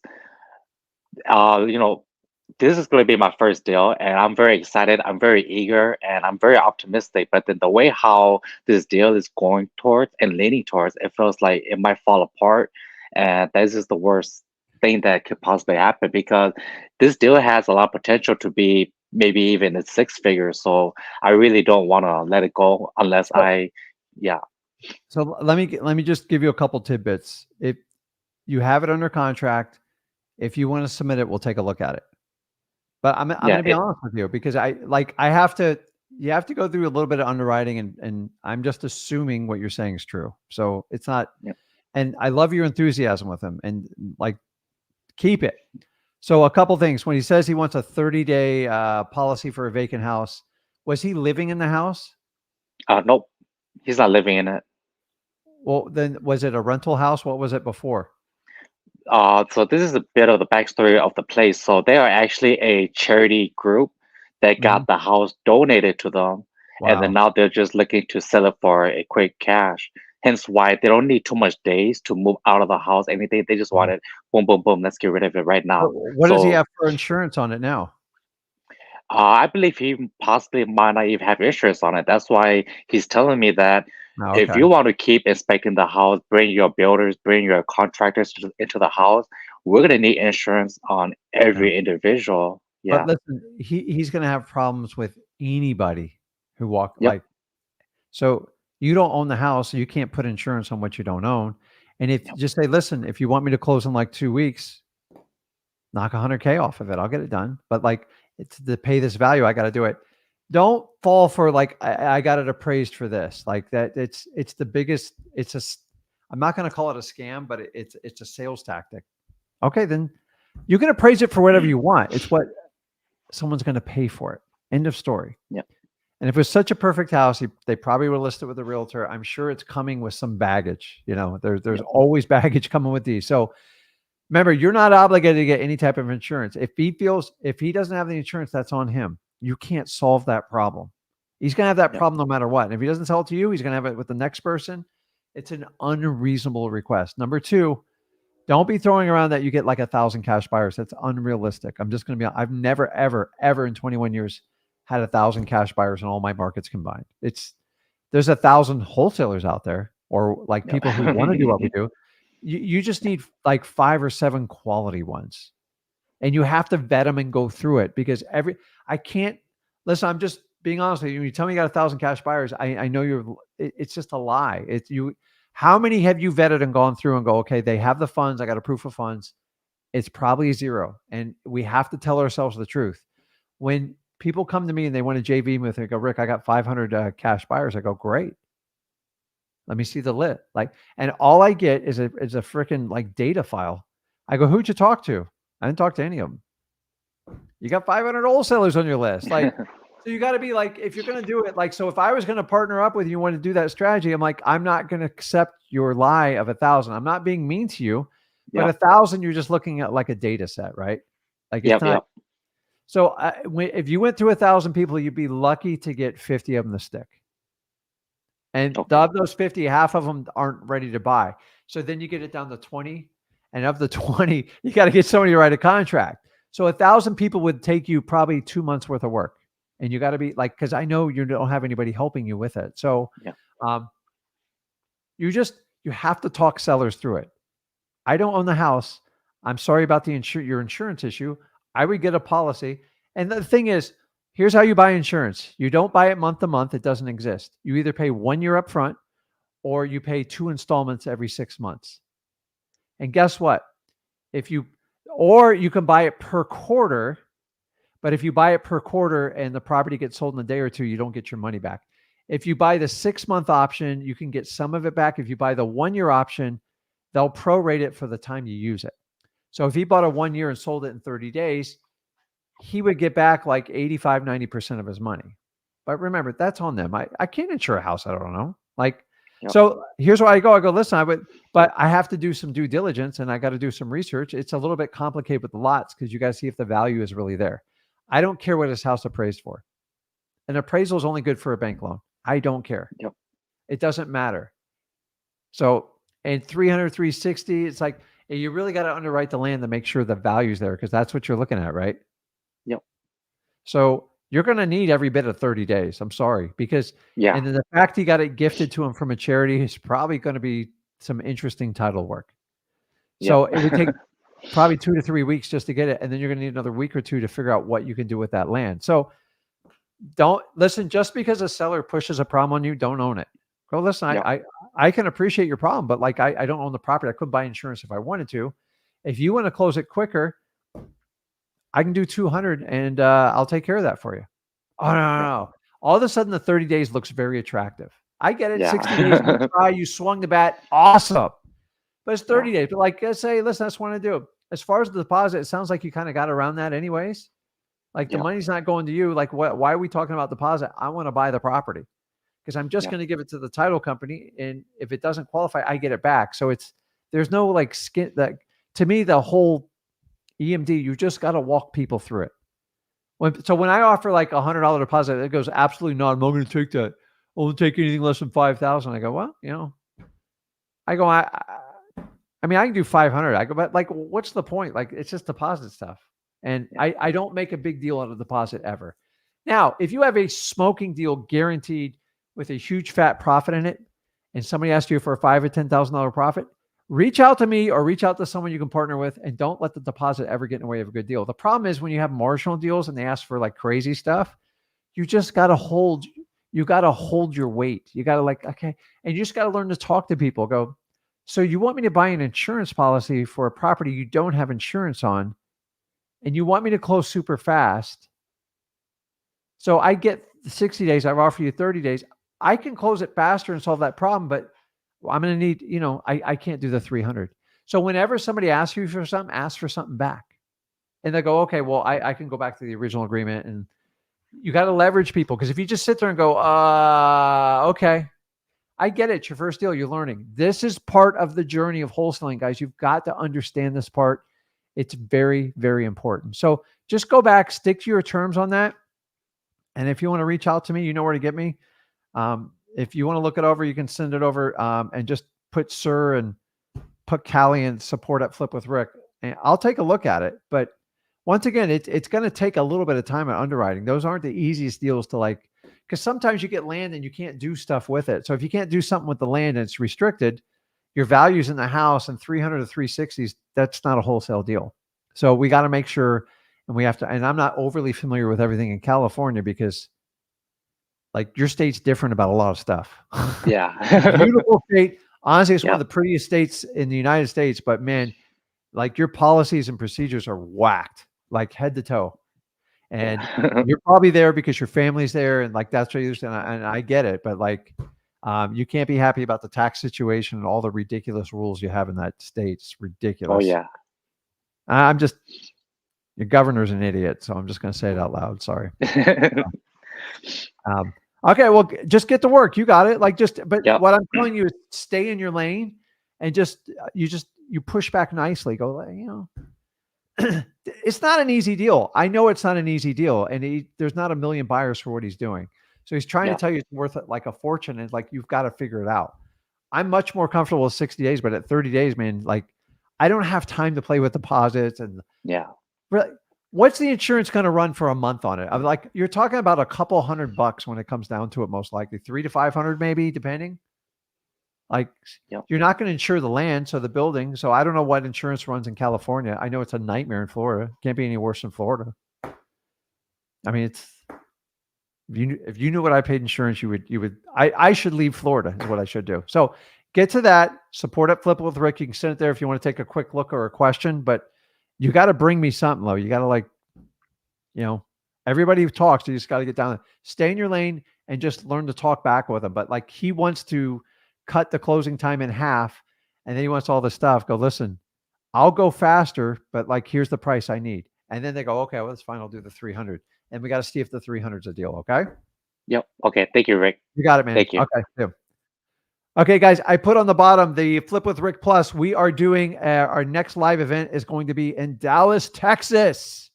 this is going to be my first deal, and I'm very excited. I'm very eager, and I'm very optimistic. But then the way how this deal is going towards and leaning towards, it feels like it might fall apart, and this is the worst thing that could possibly happen, because this deal has a lot of potential to be maybe even in 6 figures. So I really don't want to let it go unless So let me just give you a couple tidbits. If you have it under contract, if you want to submit it, we'll take a look at it. But I'm going to be honest with you, because you have to go through a little bit of underwriting, and I'm just assuming what you're saying is true. So it's not, and I love your enthusiasm with him, and like, keep it. So a couple things. When he says he wants a 30-day policy for a vacant house, was he living in the house? Nope, he's not living in it. Well, then was it a rental house? What was it before? So this is a bit of the backstory of the place. So they are actually a charity group that got the house donated to them. Wow. And then now they're just looking to sell it for a quick cash. Hence why they don't need too much days to move out of the house, anything. They just want it, boom, boom, boom. Let's get rid of it right now. What does he have for insurance on it now? I believe he possibly might not even have insurance on it. That's why he's telling me that Oh, If okay. you want to keep inspecting the house, bring your builders, bring your contractors into the house, we're gonna need insurance on Yeah. every individual. But Yeah. listen, he's going to have problems with anybody who walk Yep. like, so you don't own the house, so you can't put insurance on what you don't own. And if Yep. just say, listen, if you want me to close in like 2 weeks, knock 100K off of it. I'll get it done. But like, it's to pay this value, I got to do it. Don't fall for like, I got it appraised for this. Like that. It's the biggest, I'm not going to call it a scam, but it's a sales tactic. Okay. Then you can appraise it for whatever you want. It's what someone's going to pay for it. End of story. Yep. And if it was such a perfect house, they probably would list it with a realtor. I'm sure it's coming with some baggage. You know, there's Yep. always baggage coming with these. So remember, you're not obligated to get any type of insurance. If he doesn't have the insurance, that's on him. You can't solve that problem. He's going to have that Yep. problem no matter what. And if he doesn't sell it to you, he's going to have it with the next person. It's an unreasonable request. Number two, don't be throwing around that you get like 1,000 cash buyers. That's unrealistic. I'm just going to be, I've never, ever in 21 years had 1,000 cash buyers in all my markets combined. There's 1,000 wholesalers out there, or like people who want to do what we do. You just need like 5 or 7 quality ones, and you have to vet them and go through it, because I can't listen. I'm just being honest with you. When you tell me you got 1,000 cash buyers, I know it's just a lie. How many have you vetted and gone through and go, okay, they have the funds, I got a proof of funds? It's probably 0. And we have to tell ourselves the truth. When people come to me and they want to JV with me, they go, Rick, I got 500 cash buyers. I go, great. Let me see the lit. And all I get is a freaking like data file. I go, who'd you talk to? I didn't talk to any of them. You got 500 wholesalers on your list. So you got to be like, if you're going to do it, like, so if I was going to partner up with you, want to do that strategy, I'm like, I'm not going to accept your lie of 1,000. I'm not being mean to you, but 1,000, you're just looking at like a data set, right? Like it's not. Yep. So if you went through 1,000 people, you'd be lucky to get 50 of them to stick. And of those 50, half of them aren't ready to buy. So then you get it down to 20. And of the 20, you got to get somebody to write a contract. So 1,000 people would take you probably 2 months worth of work. And you got to be like, because I know you don't have anybody helping you with it. So you have to talk sellers through it. I don't own the house. I'm sorry about your insurance issue. I would get a policy. And the thing is, here's how you buy insurance. You don't buy it month to month. It doesn't exist. You either pay 1 year up front, or you pay 2 installments every 6 months. And guess what? Or you can buy it per quarter. But if you buy it per quarter and the property gets sold in a day or two, you don't get your money back. If you buy the 6-month option, you can get some of it back. If you buy the 1 year option, they'll prorate it for the time you use it. So if he bought a 1 year and sold it in 30 days, he would get back like 85, 90% of his money. But remember, that's on them. I can't insure a house I don't know. So here's where I go. Listen, but I have to do some due diligence, and I got to do some research. It's a little bit complicated with the lots, because you got to see if the value is really there. I don't care what his house appraised for. An appraisal is only good for a bank loan. I don't care. Yep. It doesn't matter. So, and 300, 360, it's like, you really got to underwrite the land to make sure the value's there, because that's what you're looking at, right? Yep. So you're going to need every bit of 30 days. I'm sorry, because and then the fact he got it gifted to him from a charity is probably going to be some interesting title work. So it would take probably 2 to 3 weeks just to get it. And then you're going to need another week or 2 to figure out what you can do with that land. So don't listen, just because a seller pushes a problem on you, don't own it. Go listen, I can appreciate your problem, but like, I don't own the property. I could buy insurance if I wanted to. If you want to close it quicker, I can do 200 and I'll take care of that for you. Oh, no. All of a sudden, the 30 days looks very attractive. I get it. 60 days, you try, you swung the bat. Awesome. But it's 30 days. But like, say, listen, that's what I want to do. As far as the deposit, it sounds like you kind of got around that anyways. Like the money's not going to you. Like, why are we talking about deposit? I want to buy the property, because I'm just going to give it to the title company. And if it doesn't qualify, I get it back. So there's no like skin that, to me, the whole EMD, you just got to walk people through it. When I offer like $100 deposit, it goes, absolutely not. I'm not going to take that. I won't take anything less than 5,000. I go, well, I mean, I can do 500. I go, but like, what's the point? Like, it's just deposit stuff. And I don't make a big deal out of deposit ever. Now, if you have a smoking deal guaranteed with a huge fat profit in it, and somebody asks you for a $5,000 or $10,000 profit, reach out to me or reach out to someone you can partner with, and don't let the deposit ever get in the way of a good deal. The problem is when you have marginal deals and they ask for like crazy stuff, you just got to hold your weight. You got to like, okay. And you just got to learn to talk to people. Go, so you want me to buy an insurance policy for a property you don't have insurance on, and you want me to close super fast. So I get 60 days. I've offered you 30 days. I can close it faster and solve that problem, but I'm going to need, I can't do the 300. So whenever somebody asks you for something, ask for something back. And they go, okay, well, I can go back to the original agreement. And you got to leverage people, because if you just sit there and go, okay, I get it. It's your first deal. You're learning. This is part of the journey of wholesaling, guys. You've got to understand this part. It's very, very important. So just go back, stick to your terms on that. And if you want to reach out to me, you know where to get me. If you want to look it over, you can send it over and just put Sir and put Callie and support at Flip with Rick. And I'll take a look at it. But once again, it's going to take a little bit of time at underwriting. Those aren't the easiest deals to like, because sometimes you get land and you can't do stuff with it. So if you can't do something with the land and it's restricted, your values in the house and 300 to 360s, that's not a wholesale deal. So we got to make sure, and we have to, and I'm not overly familiar with everything in California because like your state's different about a lot of stuff. Yeah. Beautiful state. Honestly, it's Yeah. one of the prettiest states in the United States, but man, like your policies and procedures are whacked, like head to toe. And you're probably there because your family's there, and like that's what you're saying. And I get it, but like you can't be happy about the tax situation and all the ridiculous rules you have in that state. It's ridiculous. Oh yeah. Your governor's an idiot, so I'm just going to say it out loud. Sorry. Okay, well, just get to work. You got it. Like but Yep. what I'm telling you is stay in your lane and you push back nicely. Go, it's not an easy deal. I know it's not an easy deal, and there's not a million buyers for what he's doing. So he's trying to tell you it's worth like a fortune, and like you've got to figure it out. I'm much more comfortable with 60 days, but at 30 days, man, like I don't have time to play with deposits and really. What's the insurance going to run for a month on it? I'm like, you're talking about a couple $100 when it comes down to it, most likely $300 to $500, maybe depending. Like you're not going to insure the land, so the building. So I don't know what insurance runs in California. I know it's a nightmare in Florida. Can't be any worse than Florida. I mean, if you knew what I paid insurance, you would. I should leave Florida is what I should do. So get to that. Support at Flip with Rick. You can send it there if you want to take a quick look or a question, but you got to bring me something, though. You got to everybody who talks, you just got to get down, stay in your lane and just learn to talk back with them. But like he wants to cut the closing time in half and then he wants all this stuff. Go, listen, I'll go faster, but like, here's the price I need. And then they go, okay, well, that's fine. I'll do the 300. And we got to see if the 300 is a deal. Okay. Yep. Okay. Thank you, Rick. You got it, man. Thank you. Okay. Yeah. Okay, guys, I put on the bottom the Flip with Rick Plus. We are doing our next live event is going to be in Dallas, Texas.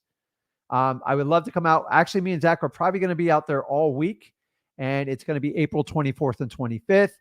I would love to come out. Actually, me and Zach are probably going to be out there all week, and it's going to be April 24th and 25th.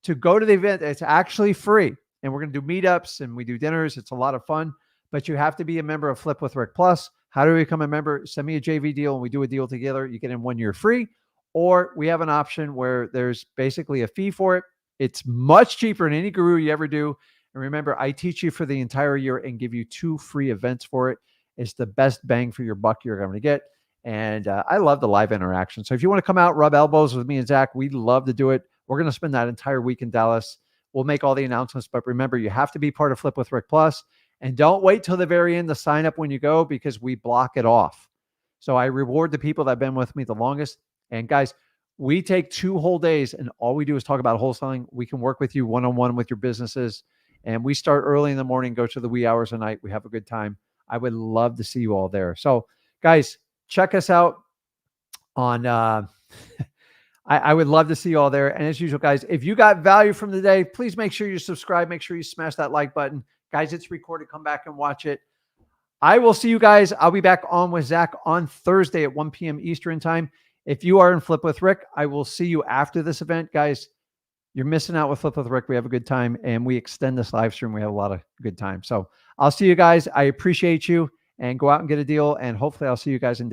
To go to the event, it's actually free, and we're going to do meetups and we do dinners. It's a lot of fun, but you have to be a member of Flip with Rick Plus. How do we become a member? Send me a JV deal, and we do a deal together. You get in 1 year free, or we have an option where there's basically a fee for it. It's much cheaper than any guru you ever do. And remember, I teach you for the entire year and give you 2 free events for it. It's the best bang for your buck you're going to get. And I love the live interaction. So if you want to come out, rub elbows with me and Zach, we'd love to do it. We're going to spend that entire week in Dallas. We'll make all the announcements. But remember, you have to be part of Flip with Rick Plus. And don't wait till the very end to sign up when you go, because we block it off. So I reward the people that have been with me the longest. And guys, we take 2 whole days and all we do is talk about wholesaling. We can work with you one-on-one with your businesses. And we start early in the morning, go to the wee hours of night. We have a good time. I would love to see you all there. So guys, check us out on, I would love to see you all there. And as usual, guys, if you got value from the day, please make sure you subscribe. Make sure you smash that like button. Guys, it's recorded. Come back and watch it. I will see you guys. I'll be back on with Zach on Thursday at 1 p.m. Eastern time. If you are in Flip with Rick, I will see you after this event. Guys, you're missing out with Flip with Rick. We have a good time, and we extend this live stream. We have a lot of good time. So I'll see you guys. I appreciate you, and go out and get a deal, and hopefully I'll see you guys in